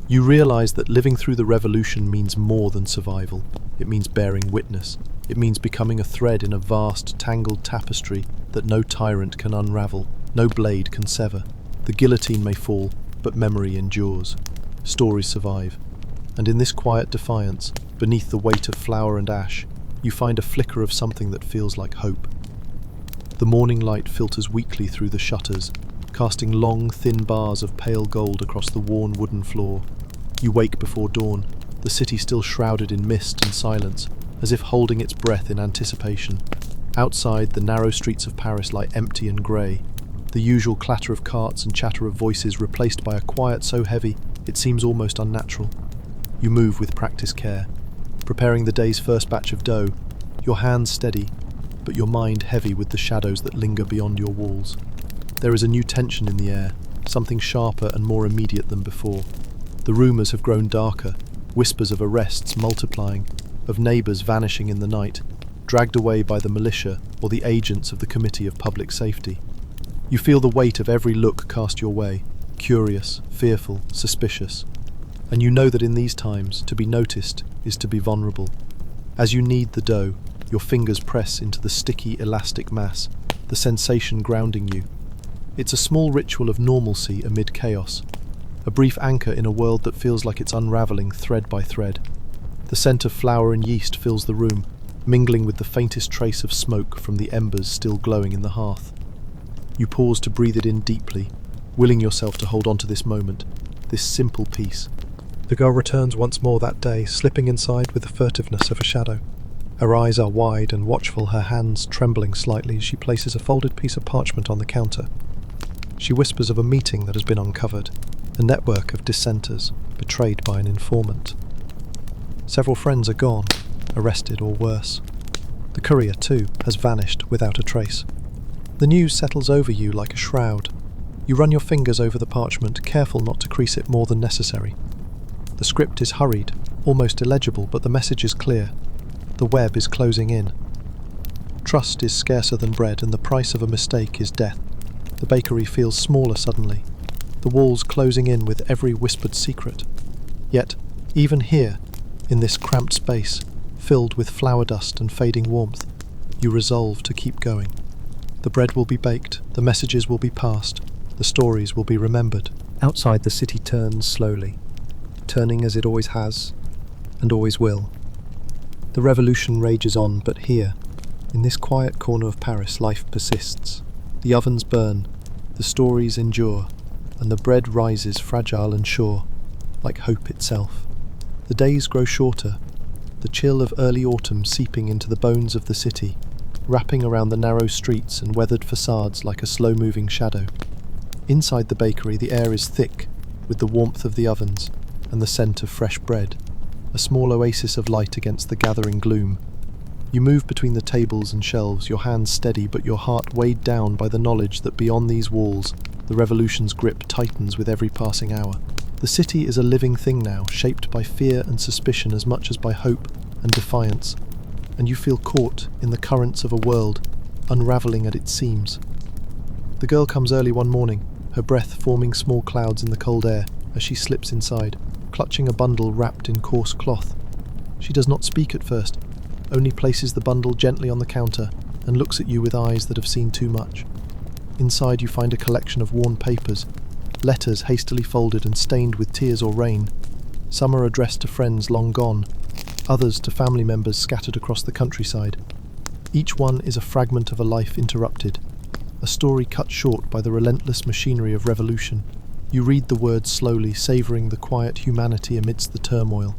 You realize that living through the revolution means more than survival. It means bearing witness. It means becoming a thread in a vast, tangled tapestry that no tyrant can unravel, no blade can sever. The guillotine may fall, but memory endures. Stories survive. And in this quiet defiance, beneath the weight of flour and ash, you find a flicker of something that feels like hope. The morning light filters weakly through the shutters, casting long, thin bars of pale gold across the worn wooden floor. You wake before dawn, the city still shrouded in mist and silence, as if holding its breath in anticipation. Outside, the narrow streets of Paris lie empty and grey, the usual clatter of carts and chatter of voices replaced by a quiet so heavy it seems almost unnatural. You move with practiced care, preparing the day's first batch of dough, your hands steady, but your mind heavy with the shadows that linger beyond your walls. There is a new tension in the air, something sharper and more immediate than before. The rumours have grown darker, whispers of arrests multiplying, of neighbours vanishing in the night, dragged away by the militia or the agents of the Committee of Public Safety. You feel the weight of every look cast your way, curious, fearful, suspicious. And you know that in these times, to be noticed is to be vulnerable. As you knead the dough, your fingers press into the sticky, elastic mass, the sensation grounding you. It's a small ritual of normalcy amid chaos, a brief anchor in a world that feels like it's unravelling thread by thread. The scent of flour and yeast fills the room, mingling with the faintest trace of smoke from the embers still glowing in the hearth. You pause to breathe it in deeply, willing yourself to hold on to this moment, this simple peace. The girl returns once more that day, slipping inside with the furtiveness of a shadow. Her eyes are wide and watchful, her hands trembling slightly as she places a folded piece of parchment on the counter. She whispers of a meeting that has been uncovered, a network of dissenters, betrayed by an informant. Several friends are gone, arrested or worse. The courier, too, has vanished without a trace. The news settles over you like a shroud. You run your fingers over the parchment, careful not to crease it more than necessary. The script is hurried, almost illegible, but the message is clear. The web is closing in. Trust is scarcer than bread, and the price of a mistake is death. The bakery feels smaller suddenly, the walls closing in with every whispered secret. Yet, even here, in this cramped space, filled with flour dust and fading warmth, you resolve to keep going. The bread will be baked, the messages will be passed, the stories will be remembered. Outside, the city turns slowly, turning as it always has, and always will. The revolution rages on, but here, in this quiet corner of Paris, life persists. The ovens burn, the stories endure, and the bread rises fragile and sure, like hope itself. The days grow shorter, the chill of early autumn seeping into the bones of the city, wrapping around the narrow streets and weathered facades like a slow-moving shadow. Inside the bakery, the air is thick with the warmth of the ovens and the scent of fresh bread, a small oasis of light against the gathering gloom. You move between the tables and shelves, your hands steady but your heart weighed down by the knowledge that beyond these walls, the revolution's grip tightens with every passing hour. The city is a living thing now, shaped by fear and suspicion as much as by hope and defiance, and you feel caught in the currents of a world, unravelling at its seams. The girl comes early one morning, her breath forming small clouds in the cold air as she slips inside, clutching a bundle wrapped in coarse cloth. She does not speak at first, only places the bundle gently on the counter and looks at you with eyes that have seen too much. Inside you find a collection of worn papers, letters hastily folded and stained with tears or rain. Some are addressed to friends long gone, others to family members scattered across the countryside. Each one is a fragment of a life interrupted, a story cut short by the relentless machinery of revolution. You read the words slowly, savouring the quiet humanity amidst the turmoil.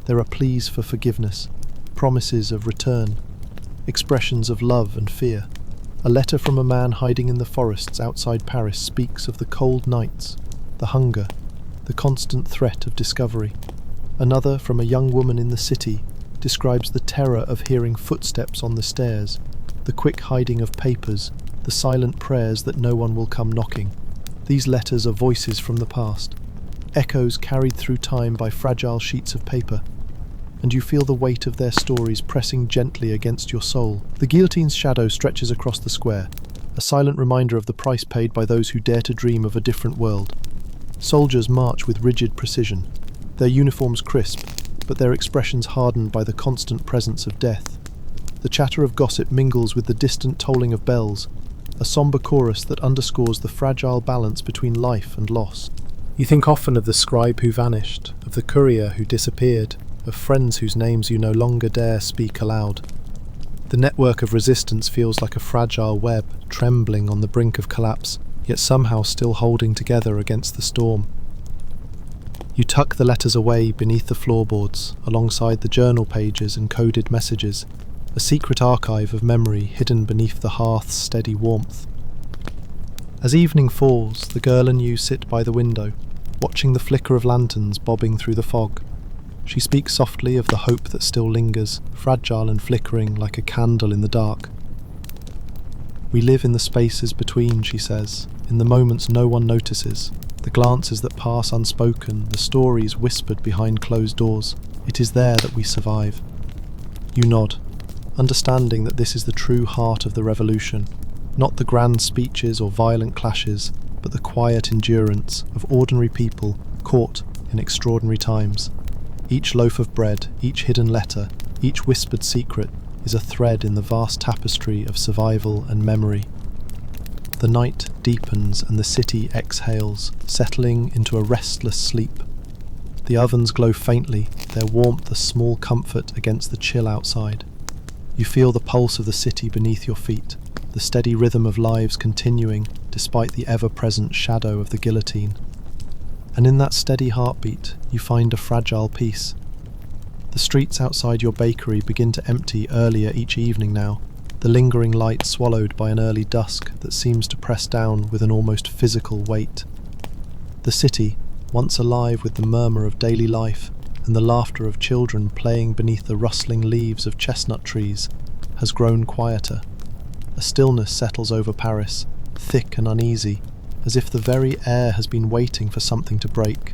There are pleas for forgiveness, promises of return, expressions of love and fear. A letter from a man hiding in the forests outside Paris speaks of the cold nights, the hunger, the constant threat of discovery. Another, from a young woman in the city, describes the terror of hearing footsteps on the stairs, the quick hiding of papers, the silent prayers that no one will come knocking. These letters are voices from the past, echoes carried through time by fragile sheets of paper, and you feel the weight of their stories pressing gently against your soul. The guillotine's shadow stretches across the square, a silent reminder of the price paid by those who dare to dream of a different world. Soldiers march with rigid precision, their uniforms crisp, but their expressions hardened by the constant presence of death. The chatter of gossip mingles with the distant tolling of bells, a sombre chorus that underscores the fragile balance between life and loss. You think often of the scribe who vanished, of the courier who disappeared, of friends whose names you no longer dare speak aloud. The network of resistance feels like a fragile web, trembling on the brink of collapse, yet somehow still holding together against the storm. You tuck the letters away beneath the floorboards, alongside the journal pages and coded messages, a secret archive of memory hidden beneath the hearth's steady warmth. As evening falls, the girl and you sit by the window, watching the flicker of lanterns bobbing through the fog. She speaks softly of the hope that still lingers, fragile and flickering like a candle in the dark. We live in the spaces between, she says, in the moments no one notices, the glances that pass unspoken, the stories whispered behind closed doors. It is there that we survive. You nod, understanding that this is the true heart of the revolution, not the grand speeches or violent clashes, but the quiet endurance of ordinary people caught in extraordinary times. Each loaf of bread, each hidden letter, each whispered secret is a thread in the vast tapestry of survival and memory. The night deepens and the city exhales, settling into a restless sleep. The ovens glow faintly, their warmth a small comfort against the chill outside. You feel the pulse of the city beneath your feet, the steady rhythm of lives continuing despite the ever-present shadow of the guillotine. And in that steady heartbeat, you find a fragile peace. The streets outside your bakery begin to empty earlier each evening now, the lingering light swallowed by an early dusk that seems to press down with an almost physical weight. The city, once alive with the murmur of daily life and the laughter of children playing beneath the rustling leaves of chestnut trees, has grown quieter. A stillness settles over Paris, thick and uneasy, as if the very air has been waiting for something to break.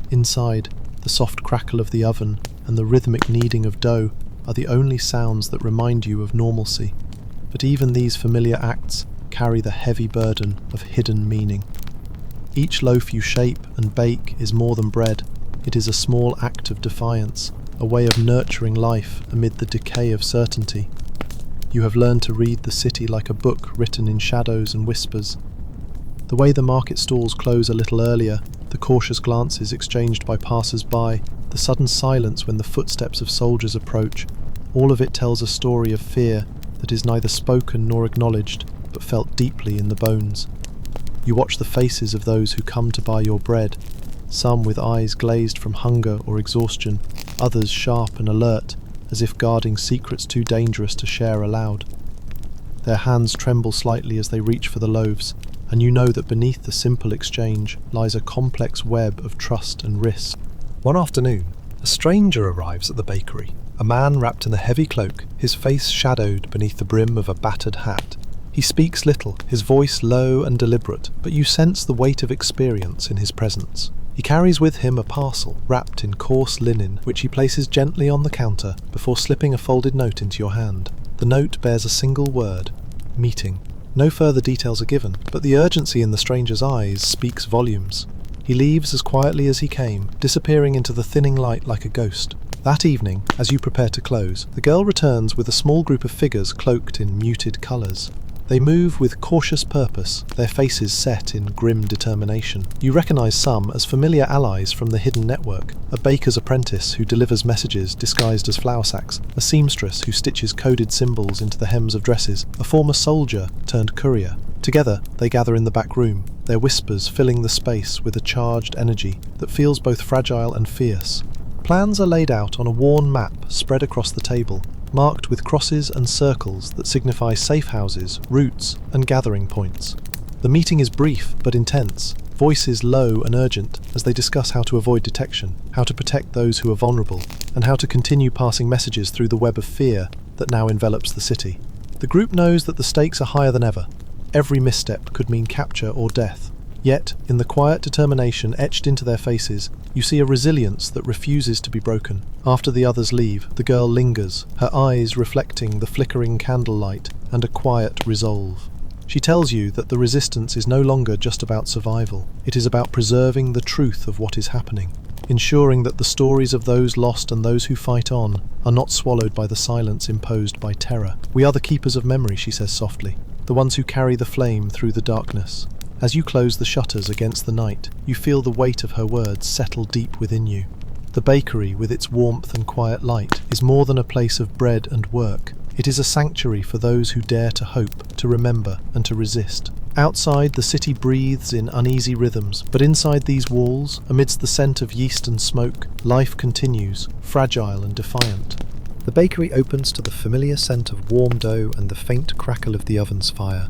Inside, the soft crackle of the oven and the rhythmic kneading of dough are the only sounds that remind you of normalcy. But even these familiar acts carry the heavy burden of hidden meaning. Each loaf you shape and bake is more than bread. It is a small act of defiance, a way of nurturing life amid the decay of certainty. You have learned to read the city like a book written in shadows and whispers. The way the market stalls close a little earlier, the cautious glances exchanged by passers-by, the sudden silence when the footsteps of soldiers approach, all of it tells a story of fear that is neither spoken nor acknowledged, but felt deeply in the bones. You watch the faces of those who come to buy your bread, some with eyes glazed from hunger or exhaustion, others sharp and alert, as if guarding secrets too dangerous to share aloud. Their hands tremble slightly as they reach for the loaves, and you know that beneath the simple exchange lies a complex web of trust and risk. One afternoon, a stranger arrives at the bakery, a man wrapped in a heavy cloak, his face shadowed beneath the brim of a battered hat. He speaks little, his voice low and deliberate, but you sense the weight of experience in his presence. He carries with him a parcel wrapped in coarse linen, which he places gently on the counter before slipping a folded note into your hand. The note bears a single word: meeting. No further details are given, but the urgency in the stranger's eyes speaks volumes. He leaves as quietly as he came, disappearing into the thinning light like a ghost. That evening, as you prepare to close, the girl returns with a small group of figures cloaked in muted colours. They move with cautious purpose, their faces set in grim determination. You recognise some as familiar allies from the hidden network: a baker's apprentice who delivers messages disguised as flour sacks, a seamstress who stitches coded symbols into the hems of dresses, a former soldier turned courier. Together, they gather in the back room, their whispers filling the space with a charged energy that feels both fragile and fierce. Plans are laid out on a worn map spread across the table, marked with crosses and circles that signify safe houses, routes, and gathering points. The meeting is brief but intense, voices low and urgent as they discuss how to avoid detection, how to protect those who are vulnerable, and how to continue passing messages through the web of fear that now envelops the city. The group knows that the stakes are higher than ever. Every misstep could mean capture or death. Yet, in the quiet determination etched into their faces, you see a resilience that refuses to be broken. After the others leave, the girl lingers, her eyes reflecting the flickering candlelight and a quiet resolve. She tells you that the resistance is no longer just about survival. It is about preserving the truth of what is happening, ensuring that the stories of those lost and those who fight on are not swallowed by the silence imposed by terror. "We are the keepers of memory," she says softly, "the ones who carry the flame through the darkness." As you close the shutters against the night, you feel the weight of her words settle deep within you. The bakery, with its warmth and quiet light, is more than a place of bread and work. It is a sanctuary for those who dare to hope, to remember, and to resist. Outside, the city breathes in uneasy rhythms, but inside these walls, amidst the scent of yeast and smoke, life continues, fragile and defiant. The bakery opens to the familiar scent of warm dough and the faint crackle of the oven's fire.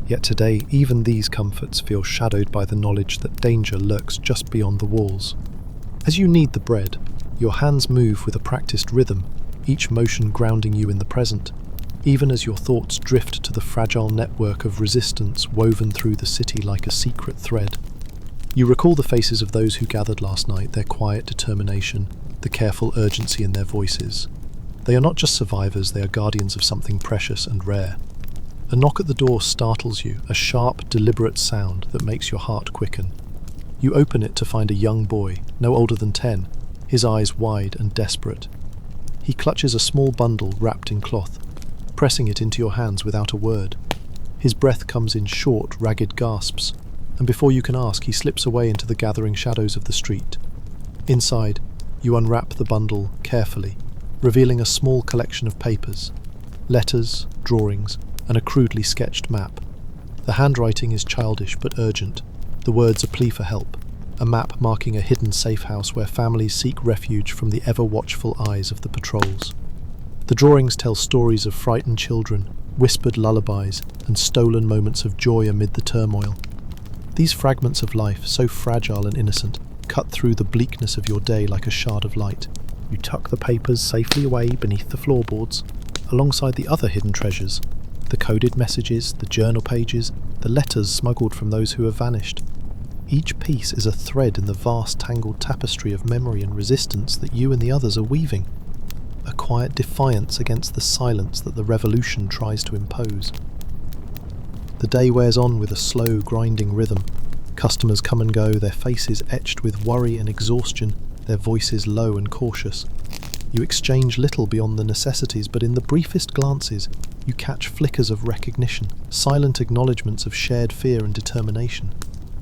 Yet today, even these comforts feel shadowed by the knowledge that danger lurks just beyond the walls. As you knead the bread, your hands move with a practiced rhythm, each motion grounding you in the present, even as your thoughts drift to the fragile network of resistance woven through the city like a secret thread. You recall the faces of those who gathered last night, their quiet determination, the careful urgency in their voices. They are not just survivors, they are guardians of something precious and rare. A knock at the door startles you, a sharp, deliberate sound that makes your heart quicken. You open it to find a young boy, no older than 10, his eyes wide and desperate. He clutches a small bundle wrapped in cloth, pressing it into your hands without a word. His breath comes in short, ragged gasps, and before you can ask, he slips away into the gathering shadows of the street. Inside, you unwrap the bundle carefully, revealing a small collection of papers, letters, drawings, and a crudely sketched map. The handwriting is childish but urgent. The words a plea for help, a map marking a hidden safe house where families seek refuge from the ever-watchful eyes of the patrols. The drawings tell stories of frightened children, whispered lullabies, and stolen moments of joy amid the turmoil. These fragments of life, so fragile and innocent, cut through the bleakness of your day like a shard of light. You tuck the papers safely away beneath the floorboards, alongside the other hidden treasures, the coded messages, the journal pages, the letters smuggled from those who have vanished. Each piece is a thread in the vast tangled tapestry of memory and resistance that you and the others are weaving. A quiet defiance against the silence that the revolution tries to impose. The day wears on with a slow, grinding rhythm. Customers come and go, their faces etched with worry and exhaustion, their voices low and cautious. You exchange little beyond the necessities, but in the briefest glances, you catch flickers of recognition, silent acknowledgements of shared fear and determination.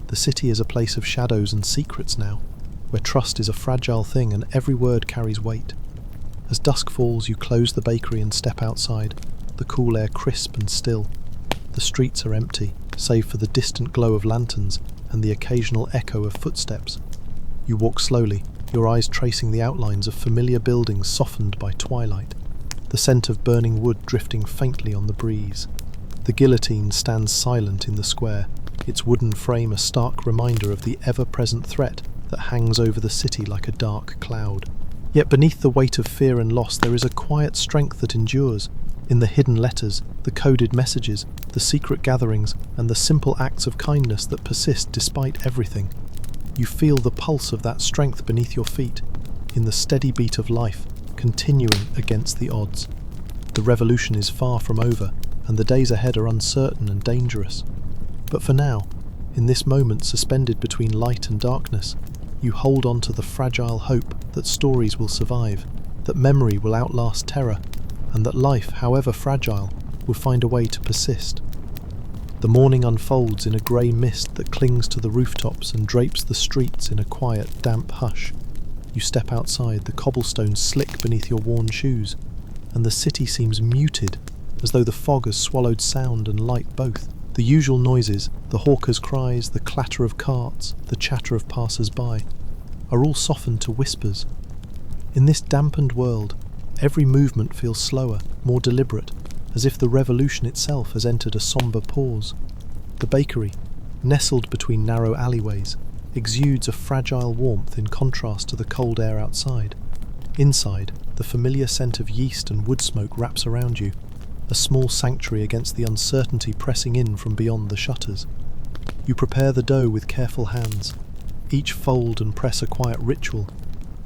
The city is a place of shadows and secrets now, where trust is a fragile thing and every word carries weight. As dusk falls, you close the bakery and step outside, the cool air crisp and still. The streets are empty, save for the distant glow of lanterns and the occasional echo of footsteps. You walk slowly, your eyes tracing the outlines of familiar buildings softened by twilight, the scent of burning wood drifting faintly on the breeze. The guillotine stands silent in the square, its wooden frame a stark reminder of the ever-present threat that hangs over the city like a dark cloud. Yet beneath the weight of fear and loss there is a quiet strength that endures. In the hidden letters, the coded messages, the secret gatherings, and the simple acts of kindness that persist despite everything. You feel the pulse of that strength beneath your feet, in the steady beat of life, continuing against the odds. The revolution is far from over, and the days ahead are uncertain and dangerous. But for now, In this moment, suspended between light and darkness, you hold on to the fragile hope that stories will survive, that memory will outlast terror, and that life, however fragile, will find a way to persist. The morning unfolds in a grey mist that clings to the rooftops and drapes the streets in a quiet, damp hush. You step outside, the cobblestones slick beneath your worn shoes, and the city seems muted, as though the fog has swallowed sound and light both. The usual noises, the hawkers' cries, the clatter of carts, the chatter of passers-by, are all softened to whispers. In this dampened world, every movement feels slower, more deliberate, as if the revolution itself has entered a sombre pause. The bakery, nestled between narrow alleyways, exudes a fragile warmth in contrast to the cold air outside. Inside, the familiar scent of yeast and wood smoke wraps around you, a small sanctuary against the uncertainty pressing in from beyond the shutters. You prepare the dough with careful hands. Each fold and press a quiet ritual,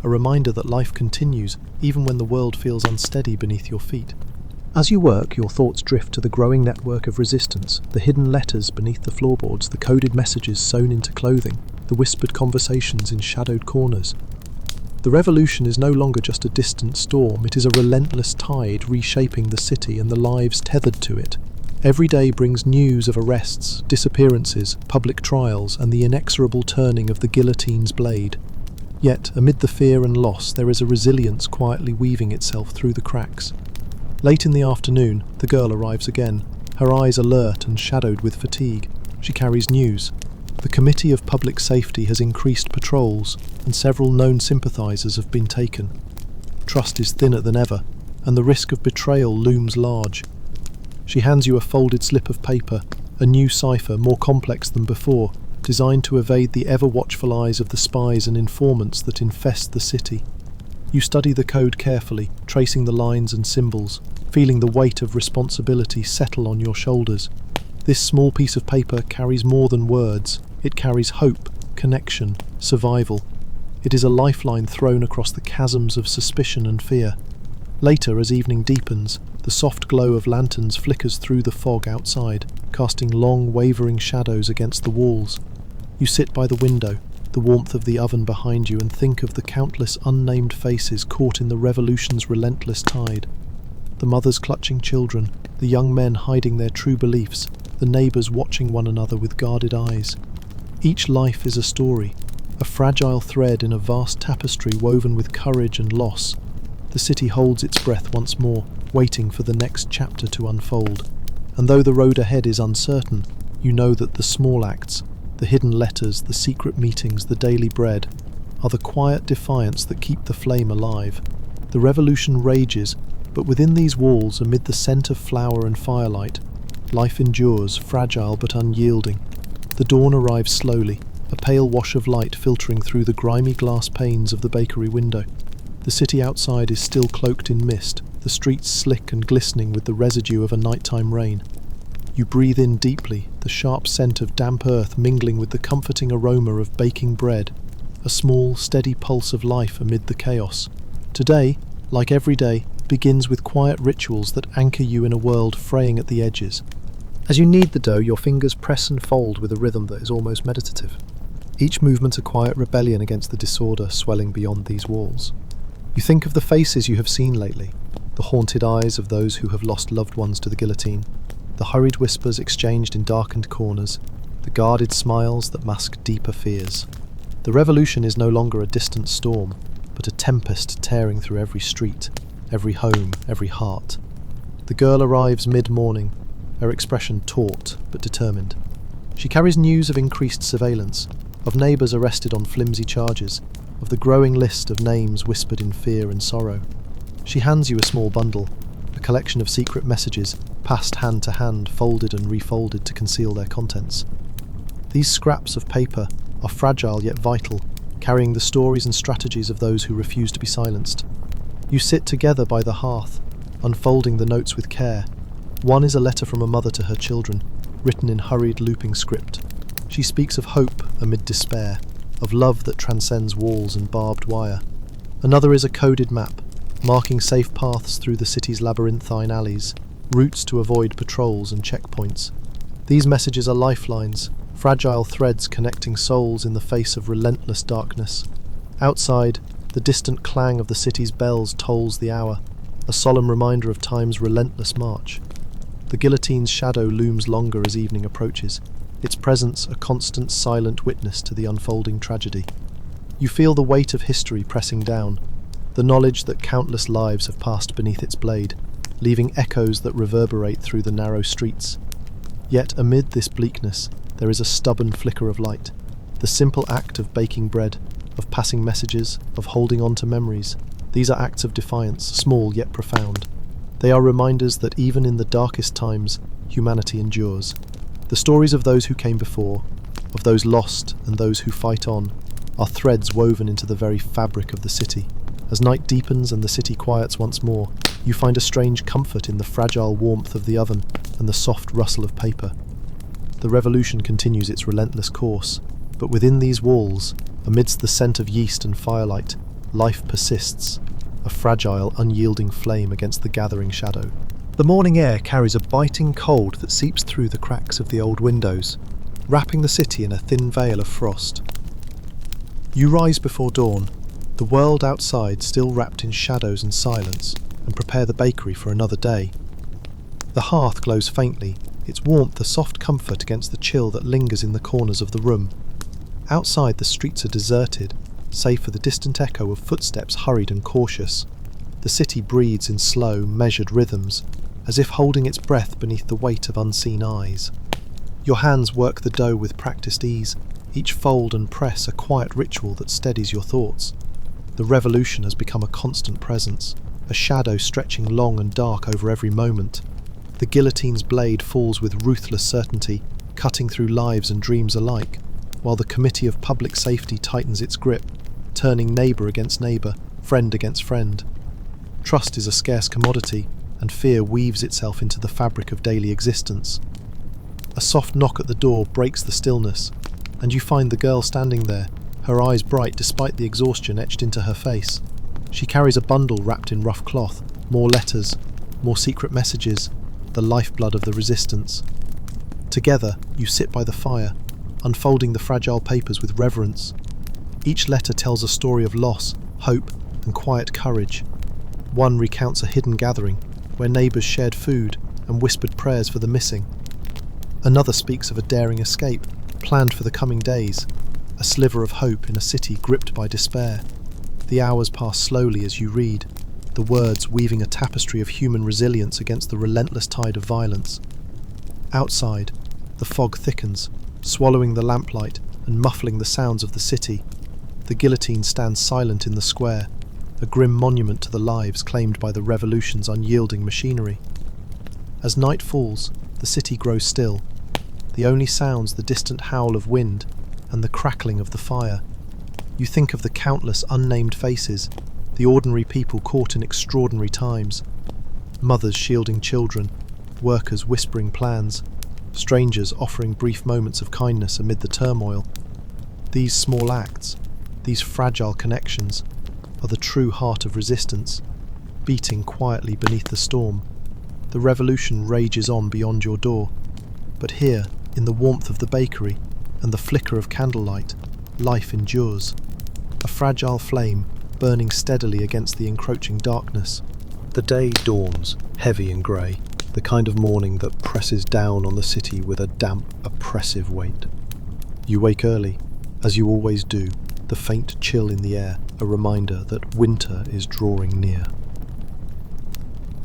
a reminder that life continues even when the world feels unsteady beneath your feet. As you work, your thoughts drift to the growing network of resistance, the hidden letters beneath the floorboards, the coded messages sewn into clothing, the whispered conversations in shadowed corners. The revolution is no longer just a distant storm, it is a relentless tide reshaping the city and the lives tethered to it. Every day brings news of arrests, disappearances, public trials, and the inexorable turning of the guillotine's blade. Yet, amid the fear and loss, there is a resilience quietly weaving itself through the cracks. Late in the afternoon, the girl arrives again, her eyes alert and shadowed with fatigue. She carries news. The Committee of Public Safety has increased patrols, and several known sympathisers have been taken. Trust is thinner than ever, and the risk of betrayal looms large. She hands you a folded slip of paper, a new cipher more complex than before, designed to evade the ever-watchful eyes of the spies and informants that infest the city. You study the code carefully, tracing the lines and symbols, feeling the weight of responsibility settle on your shoulders. This small piece of paper carries more than words. It carries hope, connection, survival. It is a lifeline thrown across the chasms of suspicion and fear. Later, as evening deepens, the soft glow of lanterns flickers through the fog outside, casting long, wavering shadows against the walls. You sit by the window, the warmth of the oven behind you, and think of the countless unnamed faces caught in the revolution's relentless tide. The mothers clutching children, the young men hiding their true beliefs, the neighbours watching one another with guarded eyes. Each life is a story, a fragile thread in a vast tapestry woven with courage and loss. The city holds its breath once more, waiting for the next chapter to unfold. And though the road ahead is uncertain, you know that the small acts, the hidden letters, the secret meetings, the daily bread, are the quiet defiance that keep the flame alive. The revolution rages, but within these walls, amid the scent of flower and firelight, life endures, fragile but unyielding. The dawn arrives slowly, a pale wash of light filtering through the grimy glass panes of the bakery window. The city outside is still cloaked in mist, the streets slick and glistening with the residue of a nighttime rain. You breathe in deeply, the sharp scent of damp earth mingling with the comforting aroma of baking bread, a small, steady pulse of life amid the chaos. Today, like every day, begins with quiet rituals that anchor you in a world fraying at the edges. As you knead the dough, your fingers press and fold with a rhythm that is almost meditative. Each movement a quiet rebellion against the disorder swelling beyond these walls. You think of the faces you have seen lately, the haunted eyes of those who have lost loved ones to the guillotine, the hurried whispers exchanged in darkened corners, the guarded smiles that mask deeper fears. The revolution is no longer a distant storm, but a tempest tearing through every street, every home, every heart. The girl arrives mid-morning, her expression taut but determined. She carries news of increased surveillance, of neighbours arrested on flimsy charges, of the growing list of names whispered in fear and sorrow. She hands you a small bundle, a collection of secret messages, passed hand to hand, folded and refolded to conceal their contents. These scraps of paper are fragile yet vital, carrying the stories and strategies of those who refuse to be silenced. You sit together by the hearth, unfolding the notes with care. One is a letter from a mother to her children, written in hurried, looping script. She speaks of hope amid despair, of love that transcends walls and barbed wire. Another is a coded map, marking safe paths through the city's labyrinthine alleys, routes to avoid patrols and checkpoints. These messages are lifelines, fragile threads connecting souls in the face of relentless darkness. Outside, the distant clang of the city's bells tolls the hour, a solemn reminder of time's relentless march. The guillotine's shadow looms longer as evening approaches, its presence a constant silent witness to the unfolding tragedy. You feel the weight of history pressing down, the knowledge that countless lives have passed beneath its blade, leaving echoes that reverberate through the narrow streets. Yet amid this bleakness, there is a stubborn flicker of light, the simple act of baking bread, of passing messages, of holding on to memories. These are acts of defiance, small yet profound. They are reminders that even in the darkest times, humanity endures. The stories of those who came before, of those lost and those who fight on, are threads woven into the very fabric of the city. As night deepens and the city quiets once more, you find a strange comfort in the fragile warmth of the oven and the soft rustle of paper. The revolution continues its relentless course, but within these walls, amidst the scent of yeast and firelight, life persists, a fragile, unyielding flame against the gathering shadow. The morning air carries a biting cold that seeps through the cracks of the old windows, wrapping the city in a thin veil of frost. You rise before dawn, the world outside still wrapped in shadows and silence, and prepare the bakery for another day. The hearth glows faintly, its warmth a soft comfort against the chill that lingers in the corners of the room. Outside, the streets are deserted, save for the distant echo of footsteps hurried and cautious. The city breathes in slow, measured rhythms, as if holding its breath beneath the weight of unseen eyes. Your hands work the dough with practiced ease, each fold and press a quiet ritual that steadies your thoughts. The revolution has become a constant presence, a shadow stretching long and dark over every moment. The guillotine's blade falls with ruthless certainty, cutting through lives and dreams alike, while the Committee of Public Safety tightens its grip, turning neighbour against neighbour, friend against friend. Trust is a scarce commodity, and fear weaves itself into the fabric of daily existence. A soft knock at the door breaks the stillness, and you find the girl standing there, her eyes bright despite the exhaustion etched into her face. She carries a bundle wrapped in rough cloth, more letters, more secret messages, the lifeblood of the resistance. Together, you sit by the fire, unfolding the fragile papers with reverence. Each letter tells a story of loss, hope, and quiet courage. One recounts a hidden gathering, where neighbours shared food and whispered prayers for the missing. Another speaks of a daring escape, planned for the coming days, a sliver of hope in a city gripped by despair. The hours pass slowly as you read, the words weaving a tapestry of human resilience against the relentless tide of violence. Outside, the fog thickens, swallowing the lamplight and muffling the sounds of the city. The guillotine stands silent in the square, a grim monument to the lives claimed by the revolution's unyielding machinery. As night falls, the city grows still. The only sounds the distant howl of wind and the crackling of the fire. You think of the countless unnamed faces, the ordinary people caught in extraordinary times. Mothers shielding children, workers whispering plans, strangers offering brief moments of kindness amid the turmoil. These small acts, these fragile connections, are the true heart of resistance, beating quietly beneath the storm. The revolution rages on beyond your door, but here, in the warmth of the bakery and the flicker of candlelight, life endures. A fragile flame burning steadily against the encroaching darkness. The day dawns, heavy and grey, the kind of morning that presses down on the city with a damp, oppressive weight. You wake early, as you always do, the faint chill in the air, a reminder that winter is drawing near.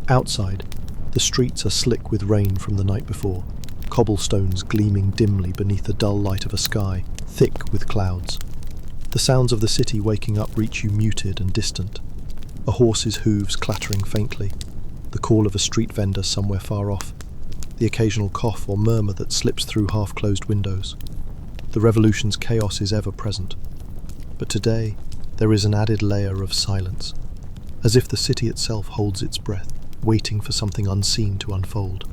Outside, the streets are slick with rain from the night before, cobblestones gleaming dimly beneath the dull light of a sky, thick with clouds. The sounds of the city waking up reach you muted and distant, a horse's hooves clattering faintly, the call of a street vendor somewhere far off, the occasional cough or murmur that slips through half-closed windows. The revolution's chaos is ever present, but today there is an added layer of silence, as if the city itself holds its breath, waiting for something unseen to unfold.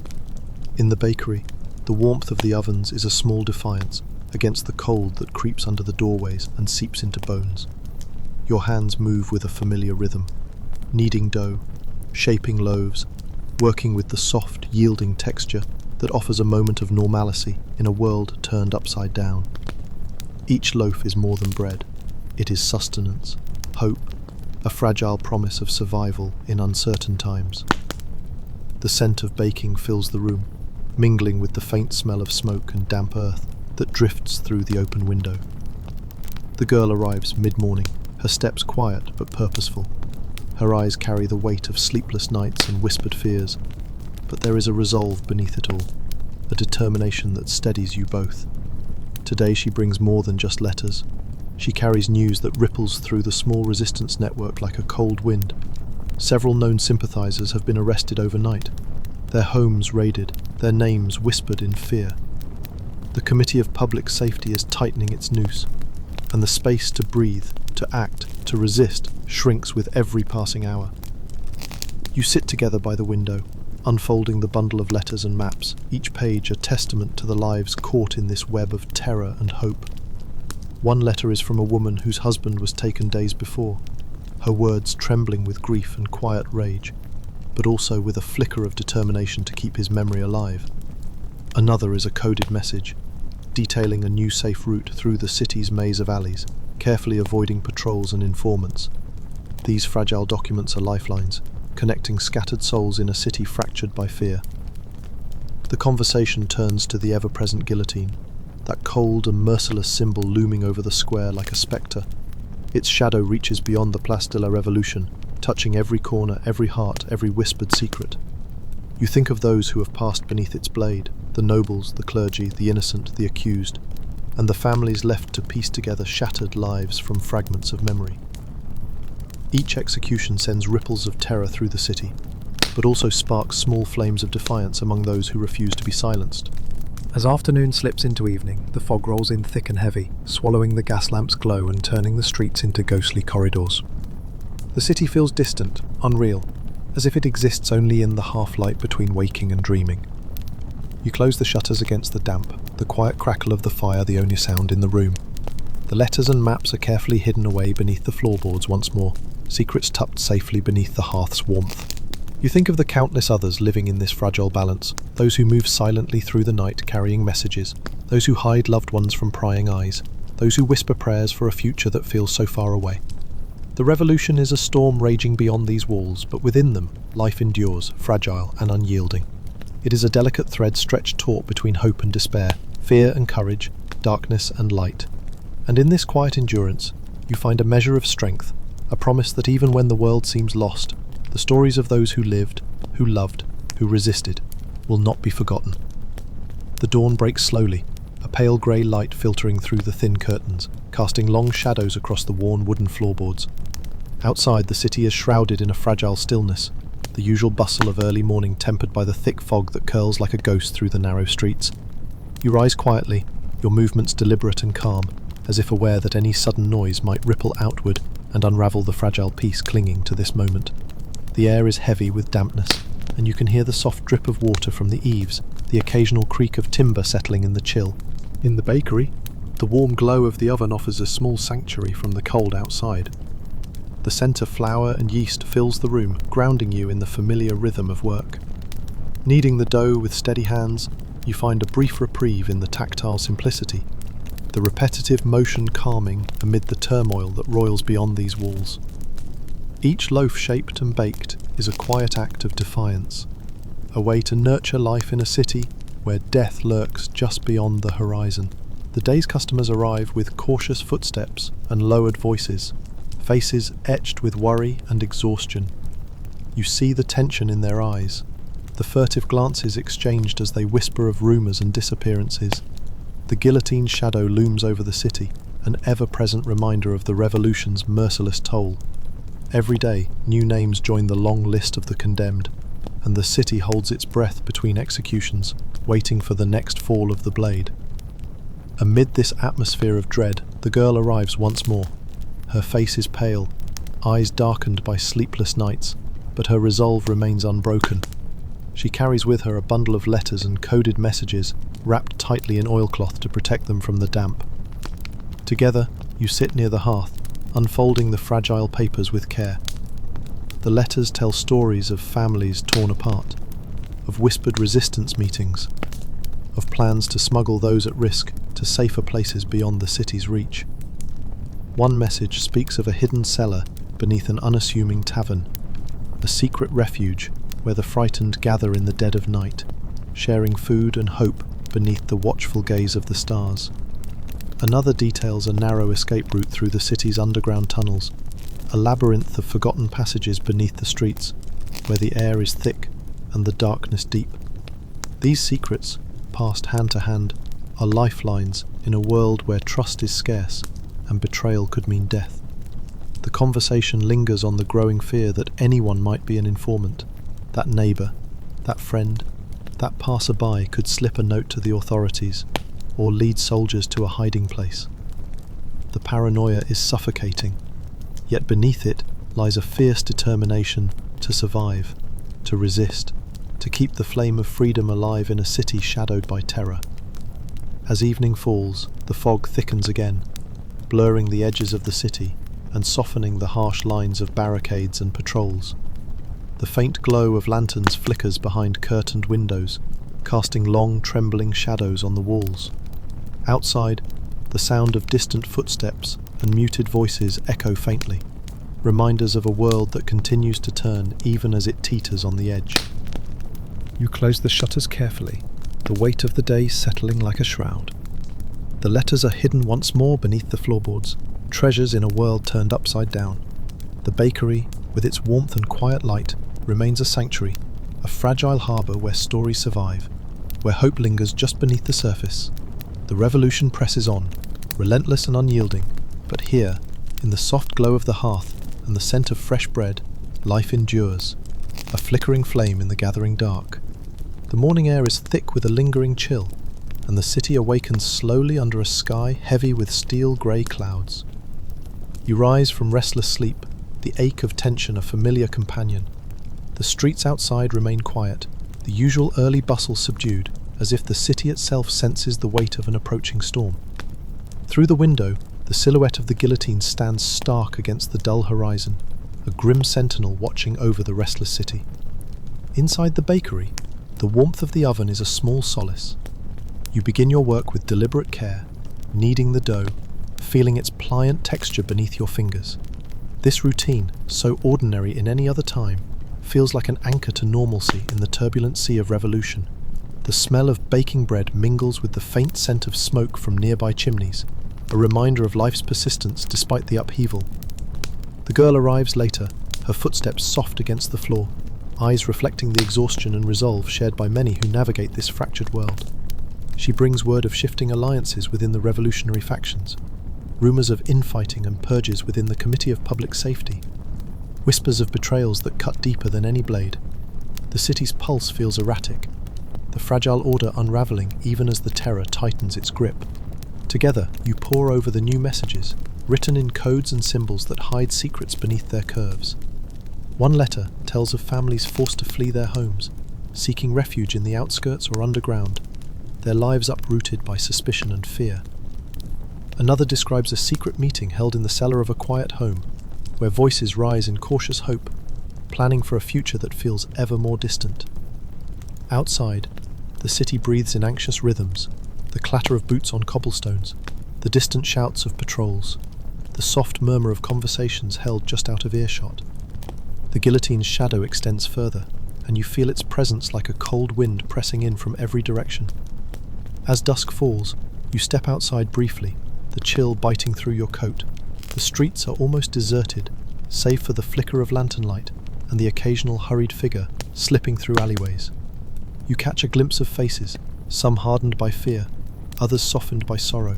In the bakery, the warmth of the ovens is a small defiance against the cold that creeps under the doorways and seeps into bones. Your hands move with a familiar rhythm, kneading dough, shaping loaves, working with the soft, yielding texture, that offers a moment of normalcy in a world turned upside down. Each loaf is more than bread. It is sustenance, hope, a fragile promise of survival in uncertain times. The scent of baking fills the room, mingling with the faint smell of smoke and damp earth that drifts through the open window. The girl arrives mid-morning, her steps quiet but purposeful. Her eyes carry the weight of sleepless nights and whispered fears, but there is a resolve beneath it all, a determination that steadies you both. Today she brings more than just letters. She carries news that ripples through the small resistance network like a cold wind. Several known sympathizers have been arrested overnight, their homes raided, their names whispered in fear. The Committee of Public Safety is tightening its noose, and the space to breathe, to act, to resist shrinks with every passing hour. You sit together by the window, unfolding the bundle of letters and maps, each page a testament to the lives caught in this web of terror and hope. One letter is from a woman whose husband was taken days before, her words trembling with grief and quiet rage, but also with a flicker of determination to keep his memory alive. Another is a coded message, detailing a new safe route through the city's maze of alleys, carefully avoiding patrols and informants. These fragile documents are lifelines, connecting scattered souls in a city fractured by fear. The conversation turns to the ever-present guillotine, that cold and merciless symbol looming over the square like a spectre. Its shadow reaches beyond the Place de la Révolution, touching every corner, every heart, every whispered secret. You think of those who have passed beneath its blade, the nobles, the clergy, the innocent, the accused, and the families left to piece together shattered lives from fragments of memory. Each execution sends ripples of terror through the city, but also sparks small flames of defiance among those who refuse to be silenced. As afternoon slips into evening, the fog rolls in thick and heavy, swallowing the gas lamps' glow and turning the streets into ghostly corridors. The city feels distant, unreal, as if it exists only in the half-light between waking and dreaming. You close the shutters against the damp, the quiet crackle of the fire the only sound in the room. The letters and maps are carefully hidden away beneath the floorboards once more, secrets tucked safely beneath the hearth's warmth. You think of the countless others living in this fragile balance, those who move silently through the night carrying messages, those who hide loved ones from prying eyes, those who whisper prayers for a future that feels so far away. The revolution is a storm raging beyond these walls, but within them, life endures, fragile and unyielding. It is a delicate thread stretched taut between hope and despair, fear and courage, darkness and light. And in this quiet endurance, you find a measure of strength, a promise that even when the world seems lost, the stories of those who lived, who loved, who resisted, will not be forgotten. The dawn breaks slowly, a pale grey light filtering through the thin curtains, casting long shadows across the worn wooden floorboards. Outside, the city is shrouded in a fragile stillness, the usual bustle of early morning tempered by the thick fog that curls like a ghost through the narrow streets. You rise quietly, your movements deliberate and calm, as if aware that any sudden noise might ripple outward and unravel the fragile peace clinging to this moment. The air is heavy with dampness, and you can hear the soft drip of water from the eaves, the occasional creak of timber settling in the chill. In the bakery, the warm glow of the oven offers a small sanctuary from the cold outside. The scent of flour and yeast fills the room, grounding you in the familiar rhythm of work. Kneading the dough with steady hands, you find a brief reprieve in the tactile simplicity, the repetitive motion calming amid the turmoil that roils beyond these walls. Each loaf shaped and baked is a quiet act of defiance, a way to nurture life in a city where death lurks just beyond the horizon. The day's customers arrive with cautious footsteps and lowered voices, faces etched with worry and exhaustion. You see the tension in their eyes, the furtive glances exchanged as they whisper of rumours and disappearances. The guillotine shadow looms over the city, an ever-present reminder of the revolution's merciless toll. Every day, new names join the long list of the condemned, and the city holds its breath between executions, waiting for the next fall of the blade. Amid this atmosphere of dread, the girl arrives once more. Her face is pale, eyes darkened by sleepless nights, but her resolve remains unbroken. She carries with her a bundle of letters and coded messages, wrapped tightly in oilcloth to protect them from the damp. Together, you sit near the hearth, unfolding the fragile papers with care. The letters tell stories of families torn apart, of whispered resistance meetings, plans to smuggle those at risk to safer places beyond the city's reach. One message speaks of a hidden cellar beneath an unassuming tavern, a secret refuge where the frightened gather in the dead of night, sharing food and hope beneath the watchful gaze of the stars. Another details a narrow escape route through the city's underground tunnels, a labyrinth of forgotten passages beneath the streets, where the air is thick and the darkness deep. These secrets, passed hand to hand, are lifelines in a world where trust is scarce and betrayal could mean death. The conversation lingers on the growing fear that anyone might be an informant. That neighbour, that friend, that passerby could slip a note to the authorities or lead soldiers to a hiding place. The paranoia is suffocating, yet beneath it lies a fierce determination to survive, to resist, to keep the flame of freedom alive in a city shadowed by terror. As evening falls, the fog thickens again, blurring the edges of the city and softening the harsh lines of barricades and patrols. The faint glow of lanterns flickers behind curtained windows, casting long, trembling shadows on the walls. Outside, the sound of distant footsteps and muted voices echo faintly, reminders of a world that continues to turn even as it teeters on the edge. You close the shutters carefully, the weight of the day settling like a shroud. The letters are hidden once more beneath the floorboards, treasures in a world turned upside down. The bakery, with its warmth and quiet light, remains a sanctuary, a fragile harbour where stories survive, where hope lingers just beneath the surface. The revolution presses on, relentless and unyielding, but here, in the soft glow of the hearth and the scent of fresh bread, life endures, a flickering flame in the gathering dark. The morning air is thick with a lingering chill, and the city awakens slowly under a sky heavy with steel-grey clouds. You rise from restless sleep, the ache of tension a familiar companion. The streets outside remain quiet, the usual early bustle subdued, as if the city itself senses the weight of an approaching storm. Through the window, the silhouette of the guillotine stands stark against the dull horizon, a grim sentinel watching over the restless city. Inside the bakery, the warmth of the oven is a small solace. You begin your work with deliberate care, kneading the dough, feeling its pliant texture beneath your fingers. This routine, so ordinary in any other time, feels like an anchor to normalcy in the turbulent sea of revolution. The smell of baking bread mingles with the faint scent of smoke from nearby chimneys, a reminder of life's persistence despite the upheaval. The girl arrives later, her footsteps soft against the floor, eyes reflecting the exhaustion and resolve shared by many who navigate this fractured world. She brings word of shifting alliances within the revolutionary factions, rumours of infighting and purges within the Committee of Public Safety, whispers of betrayals that cut deeper than any blade. The city's pulse feels erratic, the fragile order unravelling even as the terror tightens its grip. Together, you pore over the new messages, written in codes and symbols that hide secrets beneath their curves. One letter tells of families forced to flee their homes, seeking refuge in the outskirts or underground, their lives uprooted by suspicion and fear. Another describes a secret meeting held in the cellar of a quiet home, where voices rise in cautious hope, planning for a future that feels ever more distant. Outside, the city breathes in anxious rhythms, the clatter of boots on cobblestones, the distant shouts of patrols, the soft murmur of conversations held just out of earshot. The guillotine's shadow extends further, and you feel its presence like a cold wind pressing in from every direction. As dusk falls, you step outside briefly, the chill biting through your coat. The streets are almost deserted, save for the flicker of lantern light and the occasional hurried figure slipping through alleyways. You catch a glimpse of faces, some hardened by fear, others softened by sorrow.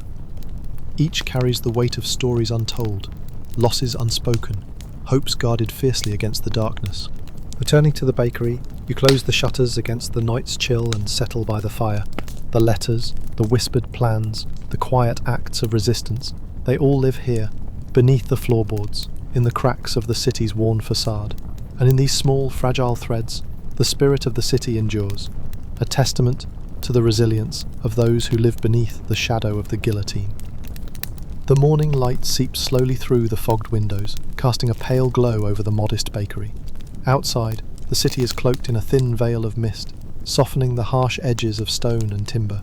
Each carries the weight of stories untold, losses unspoken, hopes guarded fiercely against the darkness. Returning to the bakery, you close the shutters against the night's chill and settle by the fire. The letters, the whispered plans, the quiet acts of resistance, they all live here, beneath the floorboards, in the cracks of the city's worn facade. And in these small, fragile threads, the spirit of the city endures, a testament to the resilience of those who live beneath the shadow of the guillotine. The morning light seeps slowly through the fogged windows, casting a pale glow over the modest bakery. Outside, the city is cloaked in a thin veil of mist, softening the harsh edges of stone and timber.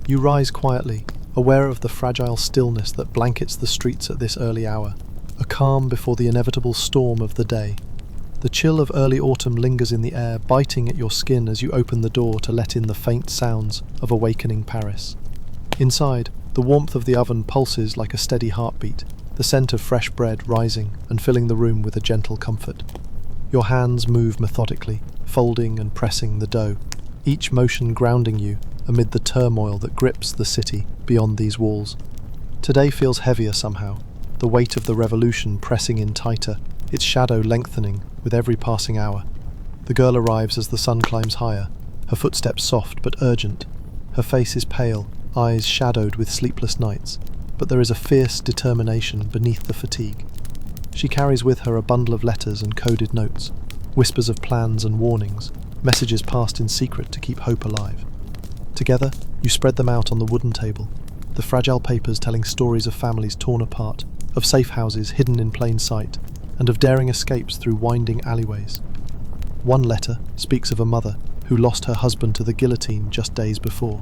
You rise quietly, aware of the fragile stillness that blankets the streets at this early hour, a calm before the inevitable storm of the day. The chill of early autumn lingers in the air, biting at your skin as you open the door to let in the faint sounds of awakening Paris. Inside, the warmth of the oven pulses like a steady heartbeat, the scent of fresh bread rising and filling the room with a gentle comfort. Your hands move methodically, folding and pressing the dough, each motion grounding you amid the turmoil that grips the city beyond these walls. Today feels heavier somehow, the weight of the revolution pressing in tighter, its shadow lengthening with every passing hour. The girl arrives as the sun climbs higher, her footsteps soft but urgent. Her face is pale, eyes shadowed with sleepless nights, but there is a fierce determination beneath the fatigue. She carries with her a bundle of letters and coded notes, whispers of plans and warnings, messages passed in secret to keep hope alive. Together, you spread them out on the wooden table, the fragile papers telling stories of families torn apart, of safe houses hidden in plain sight, and of daring escapes through winding alleyways. One letter speaks of a mother who lost her husband to the guillotine just days before,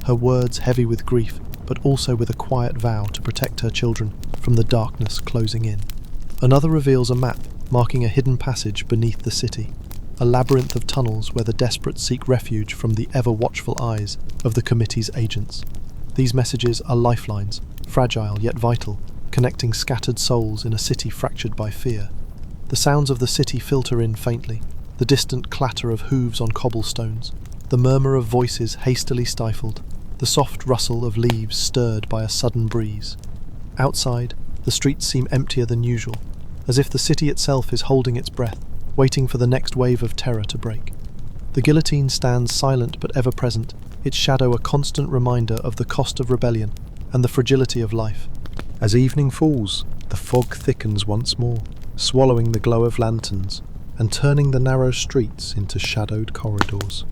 her words heavy with grief, but also with a quiet vow to protect her children from the darkness closing in. Another reveals a map marking a hidden passage beneath the city, a labyrinth of tunnels where the desperate seek refuge from the ever-watchful eyes of the committee's agents. These messages are lifelines, fragile yet vital, connecting scattered souls in a city fractured by fear. The sounds of the city filter in faintly, the distant clatter of hooves on cobblestones, the murmur of voices hastily stifled, the soft rustle of leaves stirred by a sudden breeze. Outside, the streets seem emptier than usual, as if the city itself is holding its breath, waiting for the next wave of terror to break. The guillotine stands silent but ever-present, its shadow a constant reminder of the cost of rebellion and the fragility of life. As evening falls, the fog thickens once more, swallowing the glow of lanterns and turning the narrow streets into shadowed corridors.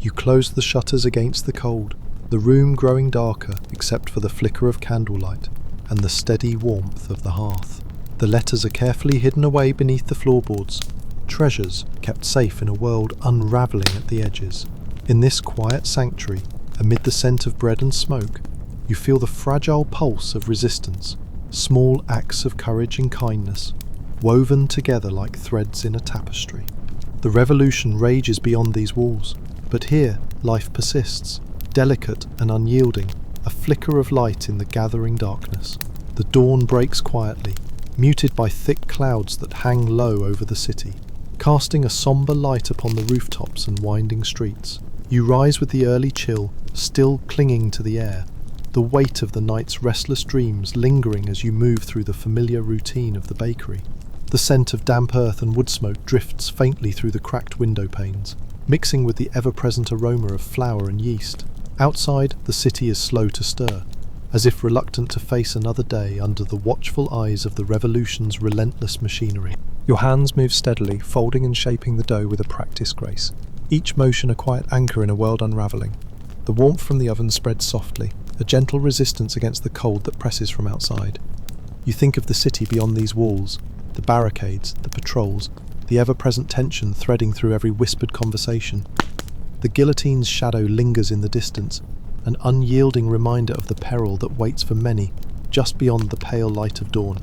You close the shutters against the cold, the room growing darker except for the flicker of candlelight and the steady warmth of the hearth. The letters are carefully hidden away beneath the floorboards, treasures kept safe in a world unravelling at the edges. In this quiet sanctuary, amid the scent of bread and smoke, you feel the fragile pulse of resistance, small acts of courage and kindness, woven together like threads in a tapestry. The revolution rages beyond these walls, but here life persists, delicate and unyielding, a flicker of light in the gathering darkness. The dawn breaks quietly, muted by thick clouds that hang low over the city, casting a sombre light upon the rooftops and winding streets. You rise with the early chill, still clinging to the air, the weight of the night's restless dreams lingering as you move through the familiar routine of the bakery. The scent of damp earth and wood smoke drifts faintly through the cracked window panes, mixing with the ever-present aroma of flour and yeast. Outside, the city is slow to stir, as if reluctant to face another day under the watchful eyes of the revolution's relentless machinery. Your hands move steadily, folding and shaping the dough with a practiced grace, each motion a quiet anchor in a world unravelling. The warmth from the oven spreads softly, a gentle resistance against the cold that presses from outside. You think of the city beyond these walls, the barricades, the patrols, the ever-present tension threading through every whispered conversation. The guillotine's shadow lingers in the distance, an unyielding reminder of the peril that waits for many just beyond the pale light of dawn.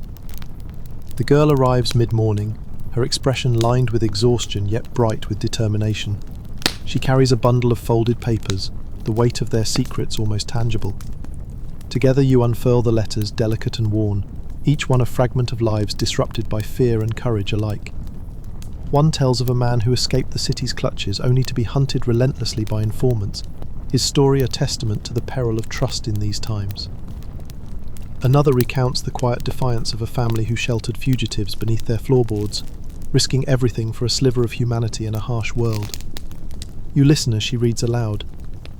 The girl arrives mid-morning, her expression lined with exhaustion yet bright with determination. She carries a bundle of folded papers, the weight of their secrets almost tangible. Together you unfurl the letters, delicate and worn, each one a fragment of lives disrupted by fear and courage alike. One tells of a man who escaped the city's clutches only to be hunted relentlessly by informants, his story a testament to the peril of trust in these times. Another recounts the quiet defiance of a family who sheltered fugitives beneath their floorboards, risking everything for a sliver of humanity in a harsh world. You listen as she reads aloud,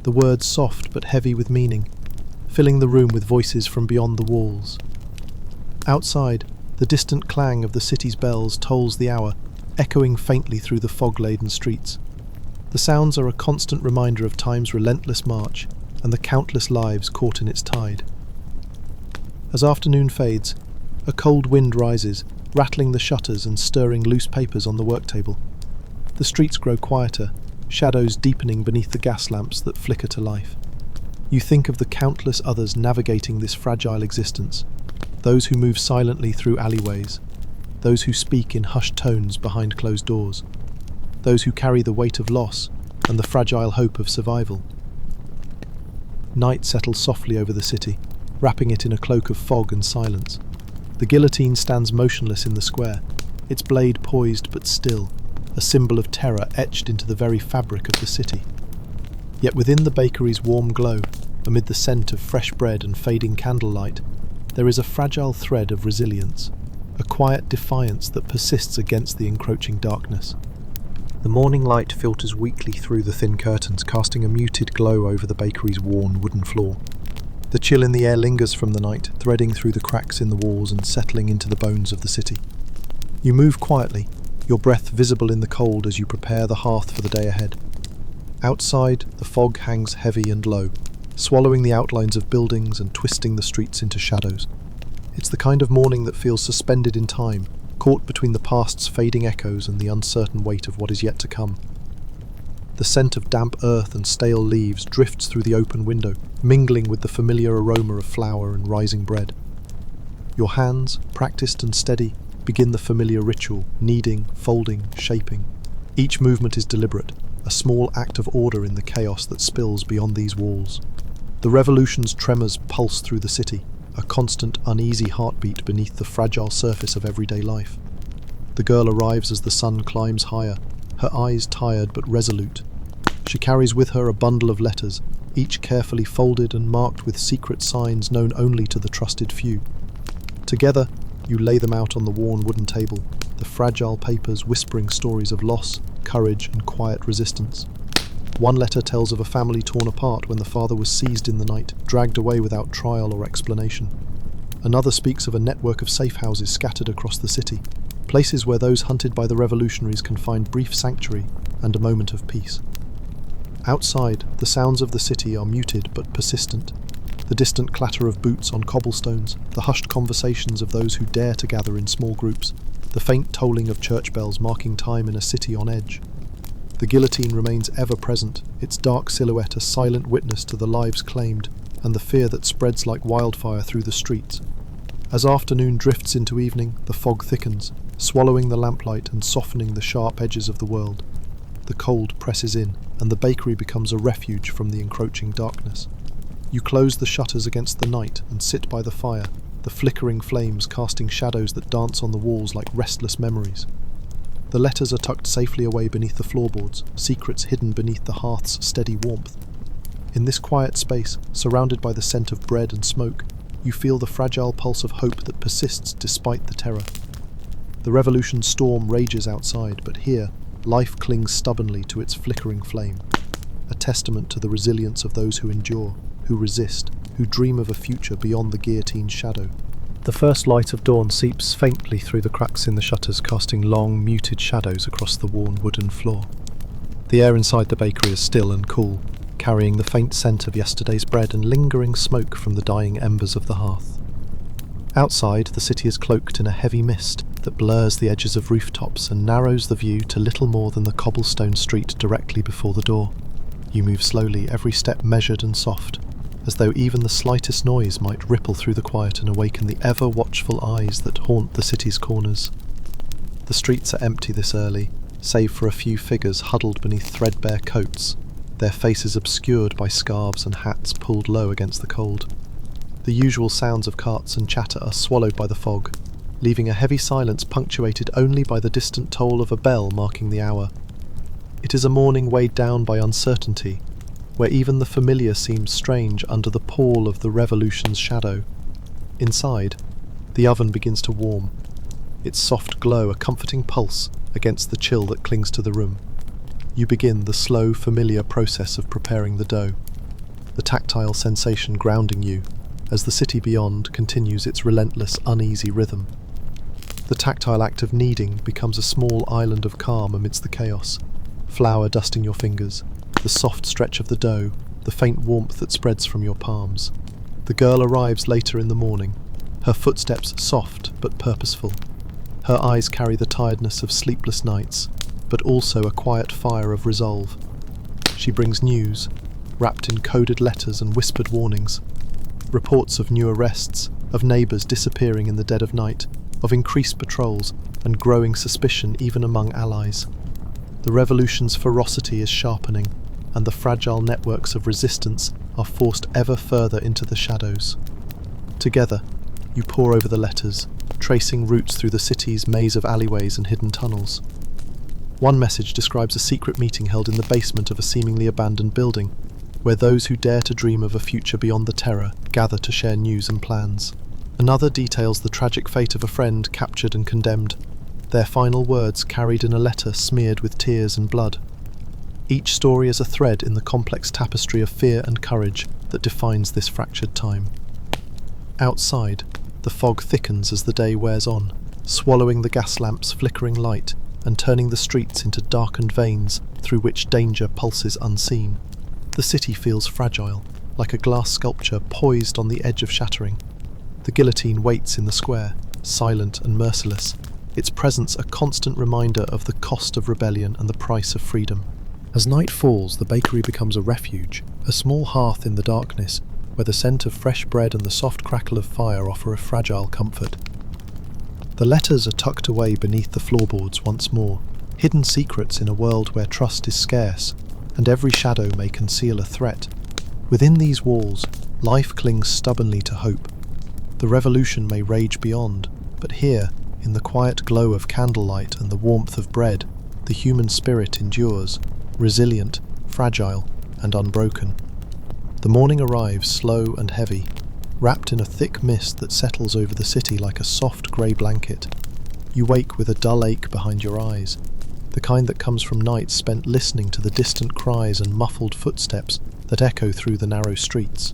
the words soft but heavy with meaning, filling the room with voices from beyond the walls. Outside, the distant clang of the city's bells tolls the hour, echoing faintly through the fog-laden streets. The sounds are a constant reminder of time's relentless march and the countless lives caught in its tide. As afternoon fades, a cold wind rises, rattling the shutters and stirring loose papers on the work table. The streets grow quieter, shadows deepening beneath the gas lamps that flicker to life. You think of the countless others navigating this fragile existence, those who move silently through alleyways, those who speak in hushed tones behind closed doors, those who carry the weight of loss and the fragile hope of survival. Night settles softly over the city, wrapping it in a cloak of fog and silence. The guillotine stands motionless in the square, its blade poised but still, a symbol of terror etched into the very fabric of the city. Yet within the bakery's warm glow, amid the scent of fresh bread and fading candlelight, there is a fragile thread of resilience, a quiet defiance that persists against the encroaching darkness. The morning light filters weakly through the thin curtains, casting a muted glow over the bakery's worn wooden floor. The chill in the air lingers from the night, threading through the cracks in the walls and settling into the bones of the city. You move quietly, your breath visible in the cold as you prepare the hearth for the day ahead. Outside, the fog hangs heavy and low, swallowing the outlines of buildings and twisting the streets into shadows. It's the kind of morning that feels suspended in time, caught between the past's fading echoes and the uncertain weight of what is yet to come. The scent of damp earth and stale leaves drifts through the open window, mingling with the familiar aroma of flour and rising bread. Your hands, practiced and steady, begin the familiar ritual, kneading, folding, shaping. Each movement is deliberate, a small act of order in the chaos that spills beyond these walls. The revolution's tremors pulse through the city, a constant, uneasy heartbeat beneath the fragile surface of everyday life. The girl arrives as the sun climbs higher, her eyes tired but resolute. She carries with her a bundle of letters, each carefully folded and marked with secret signs known only to the trusted few. Together, you lay them out on the worn wooden table, the fragile papers whispering stories of loss, courage, and quiet resistance. One letter tells of a family torn apart when the father was seized in the night, dragged away without trial or explanation. Another speaks of a network of safe houses scattered across the city, places where those hunted by the revolutionaries can find brief sanctuary and a moment of peace. Outside, the sounds of the city are muted but persistent. The distant clatter of boots on cobblestones, the hushed conversations of those who dare to gather in small groups, the faint tolling of church bells marking time in a city on edge. The guillotine remains ever present, its dark silhouette a silent witness to the lives claimed and the fear that spreads like wildfire through the streets. As afternoon drifts into evening, the fog thickens, swallowing the lamplight and softening the sharp edges of the world. The cold presses in, and the bakery becomes a refuge from the encroaching darkness. You close the shutters against the night and sit by the fire, the flickering flames casting shadows that dance on the walls like restless memories. The letters are tucked safely away beneath the floorboards, secrets hidden beneath the hearth's steady warmth. In this quiet space, surrounded by the scent of bread and smoke, you feel the fragile pulse of hope that persists despite the terror. The revolution's storm rages outside, but here, life clings stubbornly to its flickering flame, a testament to the resilience of those who endure, who resist, who dream of a future beyond the guillotine's shadow. The first light of dawn seeps faintly through the cracks in the shutters, casting long, muted shadows across the worn wooden floor. The air inside the bakery is still and cool, carrying the faint scent of yesterday's bread and lingering smoke from the dying embers of the hearth. Outside, the city is cloaked in a heavy mist that blurs the edges of rooftops and narrows the view to little more than the cobblestone street directly before the door. You move slowly, every step measured and soft, as though even the slightest noise might ripple through the quiet and awaken the ever-watchful eyes that haunt the city's corners. The streets are empty this early, save for a few figures huddled beneath threadbare coats, their faces obscured by scarves and hats pulled low against the cold. The usual sounds of carts and chatter are swallowed by the fog, leaving a heavy silence punctuated only by the distant toll of a bell marking the hour. It is a morning weighed down by uncertainty, where even the familiar seems strange under the pall of the revolution's shadow. Inside, the oven begins to warm, its soft glow a comforting pulse against the chill that clings to the room. You begin the slow, familiar process of preparing the dough, the tactile sensation grounding you as the city beyond continues its relentless, uneasy rhythm. The tactile act of kneading becomes a small island of calm amidst the chaos, flour dusting your fingers, the soft stretch of the dough, the faint warmth that spreads from your palms. The girl arrives later in the morning, her footsteps soft but purposeful. Her eyes carry the tiredness of sleepless nights, but also a quiet fire of resolve. She brings news, wrapped in coded letters and whispered warnings. Reports of new arrests, of neighbours disappearing in the dead of night, of increased patrols and growing suspicion even among allies. The revolution's ferocity is sharpening, and the fragile networks of resistance are forced ever further into the shadows. Together, you pore over the letters, tracing routes through the city's maze of alleyways and hidden tunnels. One message describes a secret meeting held in the basement of a seemingly abandoned building, where those who dare to dream of a future beyond the terror gather to share news and plans. Another details the tragic fate of a friend captured and condemned, their final words carried in a letter smeared with tears and blood. Each story is a thread in the complex tapestry of fear and courage that defines this fractured time. Outside, the fog thickens as the day wears on, swallowing the gas lamp's flickering light and turning the streets into darkened veins through which danger pulses unseen. The city feels fragile, like a glass sculpture poised on the edge of shattering. The guillotine waits in the square, silent and merciless, its presence a constant reminder of the cost of rebellion and the price of freedom. As night falls, the bakery becomes a refuge, a small hearth in the darkness, where the scent of fresh bread and the soft crackle of fire offer a fragile comfort. The letters are tucked away beneath the floorboards once more, hidden secrets in a world where trust is scarce, and every shadow may conceal a threat. Within these walls, life clings stubbornly to hope. The revolution may rage beyond, but here, in the quiet glow of candlelight and the warmth of bread, the human spirit endures, resilient, fragile, and unbroken. The morning arrives slow and heavy, wrapped in a thick mist that settles over the city like a soft grey blanket. You wake with a dull ache behind your eyes, the kind that comes from nights spent listening to the distant cries and muffled footsteps that echo through the narrow streets.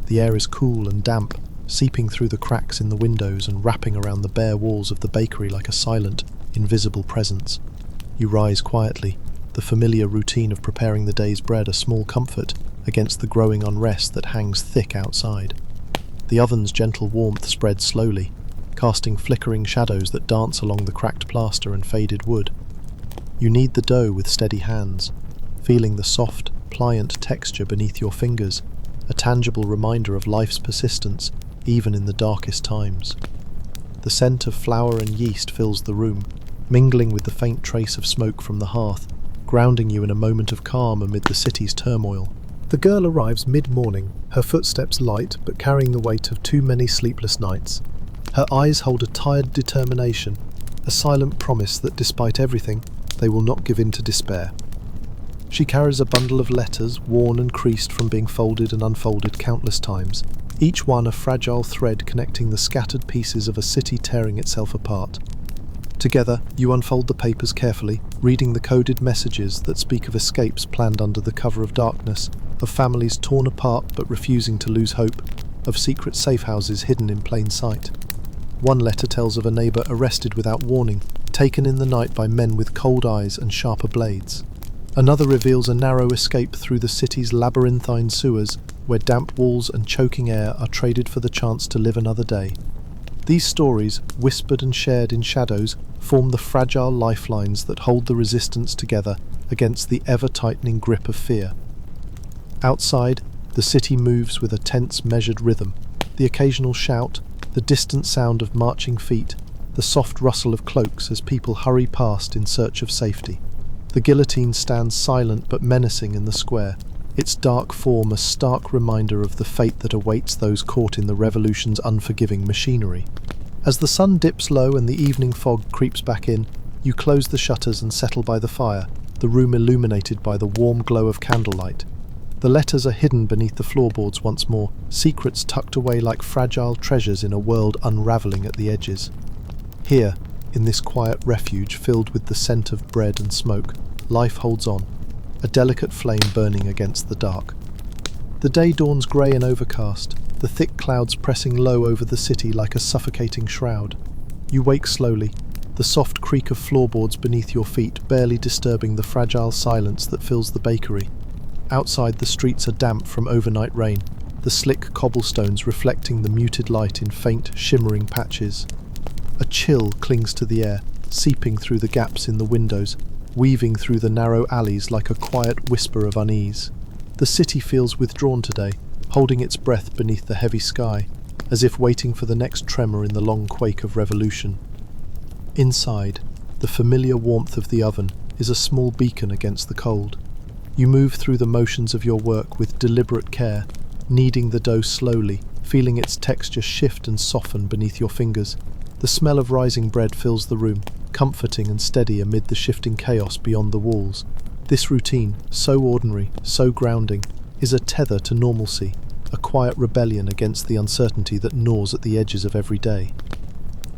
The air is cool and damp, seeping through the cracks in the windows and wrapping around the bare walls of the bakery like a silent, invisible presence. You rise quietly, the familiar routine of preparing the day's bread a small comfort against the growing unrest that hangs thick outside. The oven's gentle warmth spreads slowly, casting flickering shadows that dance along the cracked plaster and faded wood. You knead the dough with steady hands, feeling the soft, pliant texture beneath your fingers, a tangible reminder of life's persistence, even in the darkest times. The scent of flour and yeast fills the room, mingling with the faint trace of smoke from the hearth, grounding you in a moment of calm amid the city's turmoil. The girl arrives mid-morning, her footsteps light but carrying the weight of too many sleepless nights. Her eyes hold a tired determination, a silent promise that despite everything, they will not give in to despair. She carries a bundle of letters, worn and creased from being folded and unfolded countless times, each one a fragile thread connecting the scattered pieces of a city tearing itself apart. Together, you unfold the papers carefully, reading the coded messages that speak of escapes planned under the cover of darkness, of families torn apart but refusing to lose hope, of secret safe houses hidden in plain sight. One letter tells of a neighbour arrested without warning, taken in the night by men with cold eyes and sharper blades. Another reveals a narrow escape through the city's labyrinthine sewers, where damp walls and choking air are traded for the chance to live another day. These stories, whispered and shared in shadows, form the fragile lifelines that hold the resistance together against the ever-tightening grip of fear. Outside, the city moves with a tense, measured rhythm. The occasional shout, the distant sound of marching feet, the soft rustle of cloaks as people hurry past in search of safety. The guillotine stands silent but menacing in the square, its dark form a stark reminder of the fate that awaits those caught in the revolution's unforgiving machinery. As the sun dips low and the evening fog creeps back in, you close the shutters and settle by the fire, the room illuminated by the warm glow of candlelight. The letters are hidden beneath the floorboards once more, secrets tucked away like fragile treasures in a world unravelling at the edges. Here, in this quiet refuge filled with the scent of bread and smoke, life holds on, a delicate flame burning against the dark. The day dawns grey and overcast, the thick clouds pressing low over the city like a suffocating shroud. You wake slowly, the soft creak of floorboards beneath your feet barely disturbing the fragile silence that fills the bakery. Outside, the streets are damp from overnight rain, the slick cobblestones reflecting the muted light in faint, shimmering patches. A chill clings to the air, seeping through the gaps in the windows, weaving through the narrow alleys like a quiet whisper of unease. The city feels withdrawn today, holding its breath beneath the heavy sky, as if waiting for the next tremor in the long quake of revolution. Inside, the familiar warmth of the oven is a small beacon against the cold. You move through the motions of your work with deliberate care, kneading the dough slowly, feeling its texture shift and soften beneath your fingers. The smell of rising bread fills the room, comforting and steady amid the shifting chaos beyond the walls. This routine, so ordinary, so grounding, is a tether to normalcy, a quiet rebellion against the uncertainty that gnaws at the edges of every day.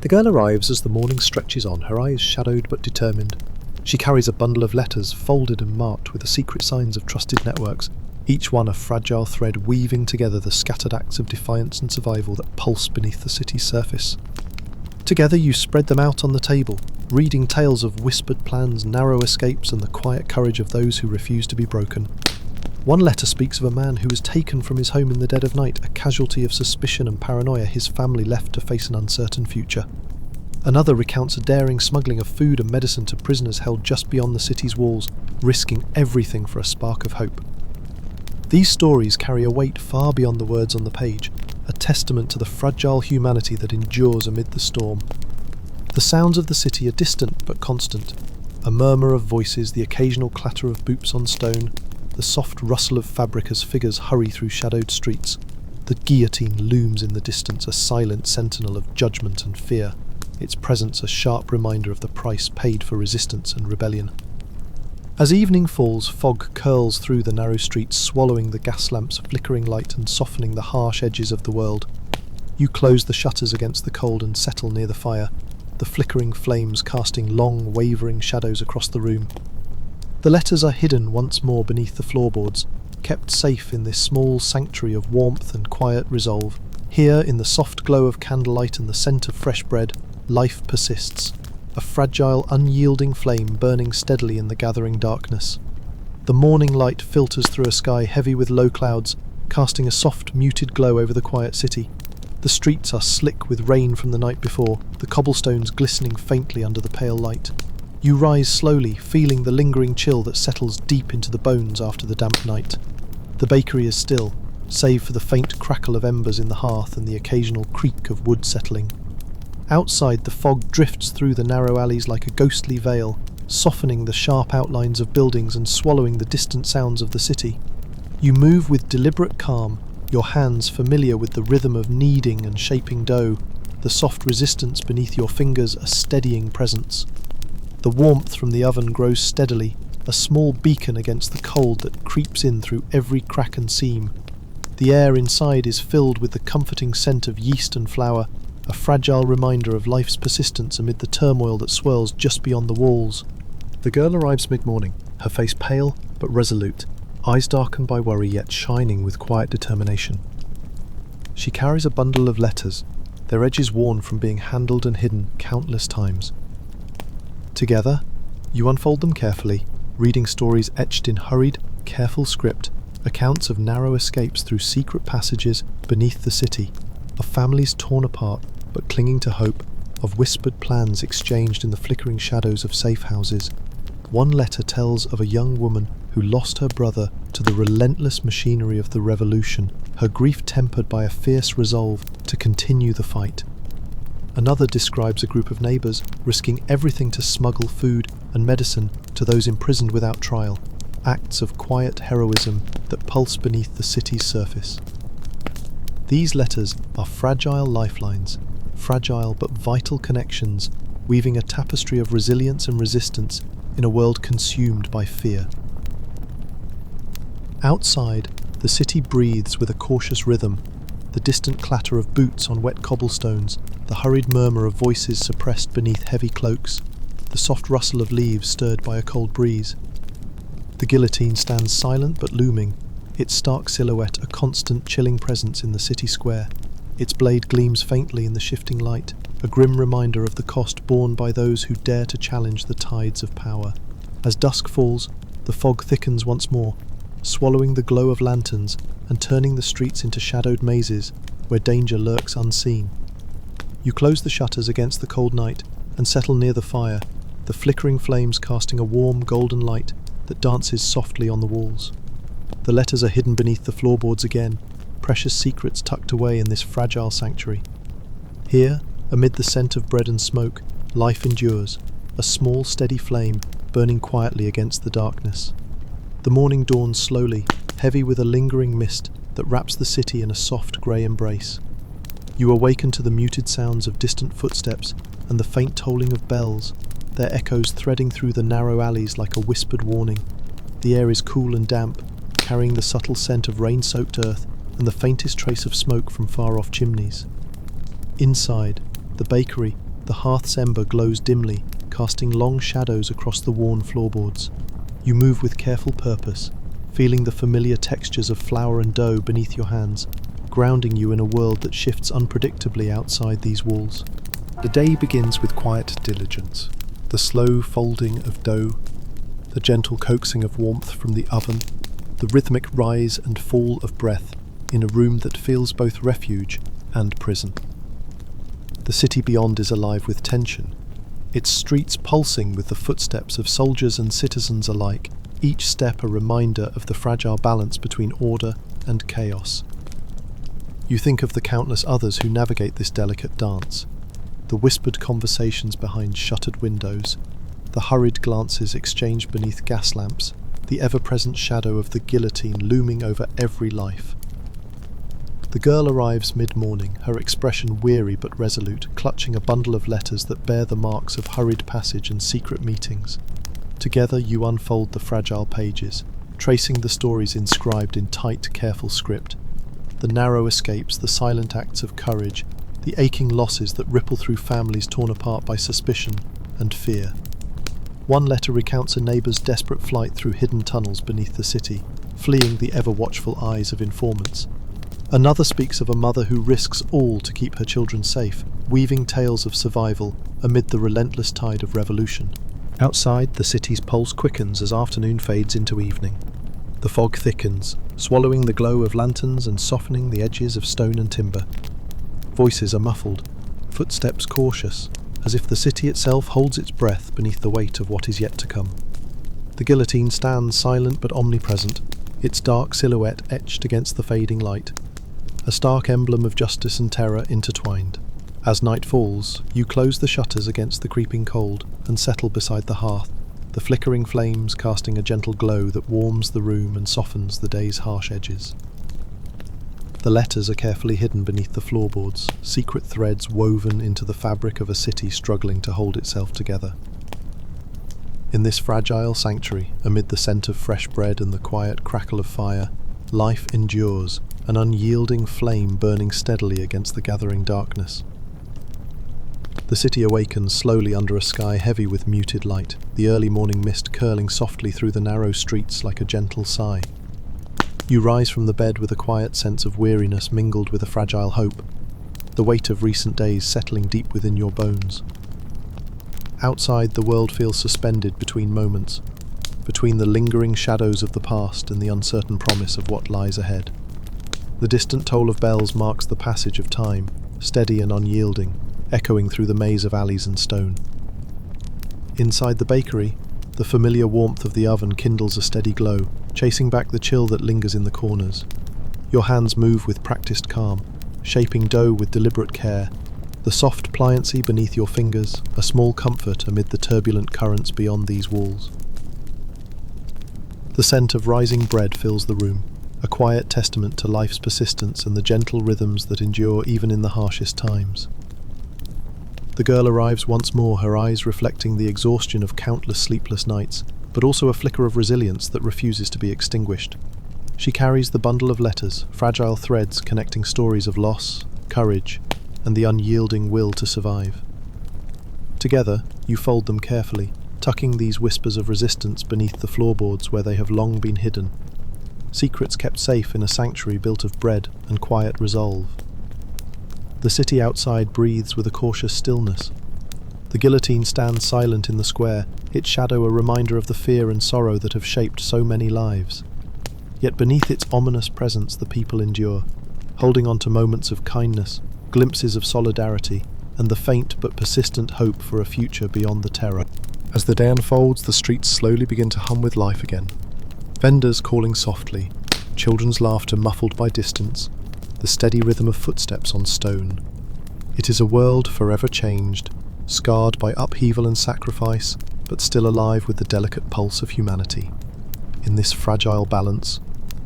The girl arrives as the morning stretches on, her eyes shadowed but determined. She carries a bundle of letters, folded and marked with the secret signs of trusted networks, each one a fragile thread weaving together the scattered acts of defiance and survival that pulse beneath the city's surface. Together you spread them out on the table, reading tales of whispered plans, narrow escapes, and the quiet courage of those who refuse to be broken. One letter speaks of a man who was taken from his home in the dead of night, a casualty of suspicion and paranoia, his family left to face an uncertain future. Another recounts a daring smuggling of food and medicine to prisoners held just beyond the city's walls, risking everything for a spark of hope. These stories carry a weight far beyond the words on the page, a testament to the fragile humanity that endures amid the storm. The sounds of the city are distant but constant, a murmur of voices, the occasional clatter of boots on stone, the soft rustle of fabric as figures hurry through shadowed streets. The guillotine looms in the distance, a silent sentinel of judgment and fear, its presence a sharp reminder of the price paid for resistance and rebellion. As evening falls, fog curls through the narrow streets, swallowing the gas lamps' flickering light and softening the harsh edges of the world. You close the shutters against the cold and settle near the fire, the flickering flames casting long, wavering shadows across the room. The letters are hidden once more beneath the floorboards, kept safe in this small sanctuary of warmth and quiet resolve. Here, in the soft glow of candlelight and the scent of fresh bread, life persists, a fragile, unyielding flame burning steadily in the gathering darkness. The morning light filters through a sky heavy with low clouds, casting a soft, muted glow over the quiet city. The streets are slick with rain from the night before, the cobblestones glistening faintly under the pale light. You rise slowly, feeling the lingering chill that settles deep into the bones after the damp night. The bakery is still, save for the faint crackle of embers in the hearth and the occasional creak of wood settling. Outside, the fog drifts through the narrow alleys like a ghostly veil, softening the sharp outlines of buildings and swallowing the distant sounds of the city. You move with deliberate calm, your hands familiar with the rhythm of kneading and shaping dough, the soft resistance beneath your fingers a steadying presence. The warmth from the oven grows steadily, a small beacon against the cold that creeps in through every crack and seam. The air inside is filled with the comforting scent of yeast and flour, a fragile reminder of life's persistence amid the turmoil that swirls just beyond the walls. The girl arrives mid-morning, her face pale but resolute, eyes darkened by worry yet shining with quiet determination. She carries a bundle of letters, their edges worn from being handled and hidden countless times. Together, you unfold them carefully, reading stories etched in hurried, careful script, accounts of narrow escapes through secret passages beneath the city, of families torn apart but clinging to hope, of whispered plans exchanged in the flickering shadows of safe houses. One letter tells of a young woman who lost her brother to the relentless machinery of the revolution, her grief tempered by a fierce resolve to continue the fight. Another describes a group of neighbours risking everything to smuggle food and medicine to those imprisoned without trial, acts of quiet heroism that pulse beneath the city's surface. These letters are fragile lifelines, fragile but vital connections, weaving a tapestry of resilience and resistance in a world consumed by fear. Outside, the city breathes with a cautious rhythm, the distant clatter of boots on wet cobblestones, the hurried murmur of voices suppressed beneath heavy cloaks, the soft rustle of leaves stirred by a cold breeze. The guillotine stands silent but looming, its stark silhouette a constant chilling presence in the city square. Its blade gleams faintly in the shifting light, a grim reminder of the cost borne by those who dare to challenge the tides of power. As dusk falls, the fog thickens once more, swallowing the glow of lanterns and turning the streets into shadowed mazes where danger lurks unseen. You close the shutters against the cold night and settle near the fire, the flickering flames casting a warm golden light that dances softly on the walls. The letters are hidden beneath the floorboards again, precious secrets tucked away in this fragile sanctuary. Here, amid the scent of bread and smoke, life endures, a small, steady flame burning quietly against the darkness. The morning dawns slowly, heavy with a lingering mist that wraps the city in a soft grey embrace. You awaken to the muted sounds of distant footsteps and the faint tolling of bells, their echoes threading through the narrow alleys like a whispered warning. The air is cool and damp, carrying the subtle scent of rain-soaked earth and the faintest trace of smoke from far-off chimneys. Inside, the bakery, the hearth's ember glows dimly, casting long shadows across the worn floorboards. You move with careful purpose, feeling the familiar textures of flour and dough beneath your hands, grounding you in a world that shifts unpredictably outside these walls. The day begins with quiet diligence, the slow folding of dough, the gentle coaxing of warmth from the oven, the rhythmic rise and fall of breath in a room that feels both refuge and prison. The city beyond is alive with tension, its streets pulsing with the footsteps of soldiers and citizens alike, each step a reminder of the fragile balance between order and chaos. You think of the countless others who navigate this delicate dance, the whispered conversations behind shuttered windows, the hurried glances exchanged beneath gas lamps, the ever-present shadow of the guillotine looming over every life. The girl arrives mid-morning, her expression weary but resolute, clutching a bundle of letters that bear the marks of hurried passage and secret meetings. Together you unfold the fragile pages, tracing the stories inscribed in tight, careful script. The narrow escapes, the silent acts of courage, the aching losses that ripple through families torn apart by suspicion and fear. One letter recounts a neighbour's desperate flight through hidden tunnels beneath the city, fleeing the ever-watchful eyes of informants. Another speaks of a mother who risks all to keep her children safe, weaving tales of survival amid the relentless tide of revolution. Outside, the city's pulse quickens as afternoon fades into evening. The fog thickens, swallowing the glow of lanterns and softening the edges of stone and timber. Voices are muffled, footsteps cautious, as if the city itself holds its breath beneath the weight of what is yet to come. The guillotine stands silent but omnipresent, its dark silhouette etched against the fading light, a stark emblem of justice and terror intertwined. As night falls, you close the shutters against the creeping cold and settle beside the hearth, the flickering flames casting a gentle glow that warms the room and softens the day's harsh edges. The letters are carefully hidden beneath the floorboards, secret threads woven into the fabric of a city struggling to hold itself together. In this fragile sanctuary, amid the scent of fresh bread and the quiet crackle of fire, life endures, an unyielding flame burning steadily against the gathering darkness. The city awakens slowly under a sky heavy with muted light, the early morning mist curling softly through the narrow streets like a gentle sigh. You rise from the bed with a quiet sense of weariness mingled with a fragile hope, the weight of recent days settling deep within your bones. Outside, the world feels suspended between moments, between the lingering shadows of the past and the uncertain promise of what lies ahead. The distant toll of bells marks the passage of time, steady and unyielding, echoing through the maze of alleys and stone. Inside the bakery, the familiar warmth of the oven kindles a steady glow, chasing back the chill that lingers in the corners. Your hands move with practiced calm, shaping dough with deliberate care, the soft pliancy beneath your fingers, a small comfort amid the turbulent currents beyond these walls. The scent of rising bread fills the room, a quiet testament to life's persistence and the gentle rhythms that endure even in the harshest times. The girl arrives once more, her eyes reflecting the exhaustion of countless sleepless nights, but also a flicker of resilience that refuses to be extinguished. She carries the bundle of letters, fragile threads connecting stories of loss, courage, and the unyielding will to survive. Together, you fold them carefully, tucking these whispers of resistance beneath the floorboards where they have long been hidden. Secrets kept safe in a sanctuary built of bread and quiet resolve. The city outside breathes with a cautious stillness. The guillotine stands silent in the square, its shadow a reminder of the fear and sorrow that have shaped so many lives. Yet beneath its ominous presence the people endure, holding on to moments of kindness, glimpses of solidarity, and the faint but persistent hope for a future beyond the terror. As the day unfolds, the streets slowly begin to hum with life again. Vendors calling softly, children's laughter muffled by distance, the steady rhythm of footsteps on stone. It is a world forever changed, scarred by upheaval and sacrifice, but still alive with the delicate pulse of humanity. In this fragile balance,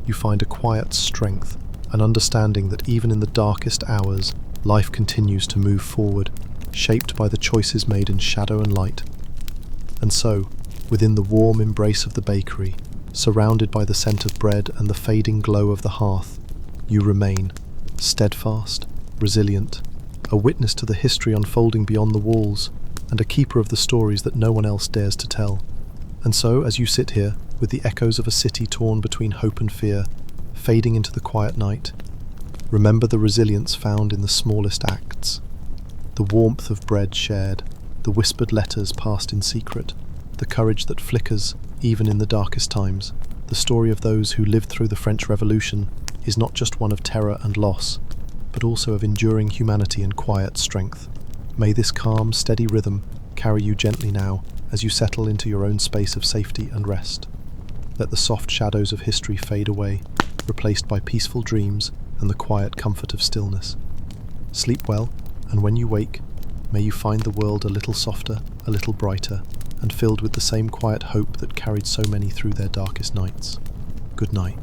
you find a quiet strength, an understanding that even in the darkest hours, life continues to move forward, shaped by the choices made in shadow and light. And so, within the warm embrace of the bakery, surrounded by the scent of bread and the fading glow of the hearth, you remain, steadfast, resilient, a witness to the history unfolding beyond the walls, and a keeper of the stories that no one else dares to tell. And so, as you sit here, with the echoes of a city torn between hope and fear, fading into the quiet night, remember the resilience found in the smallest acts. The warmth of bread shared, the whispered letters passed in secret, the courage that flickers even in the darkest times. The story of those who lived through the French Revolution is not just one of terror and loss, but also of enduring humanity and quiet strength. May this calm, steady rhythm carry you gently now as you settle into your own space of safety and rest. Let the soft shadows of history fade away, replaced by peaceful dreams and the quiet comfort of stillness. Sleep well, and when you wake, may you find the world a little softer, a little brighter, and filled with the same quiet hope that carried so many through their darkest nights. Good night.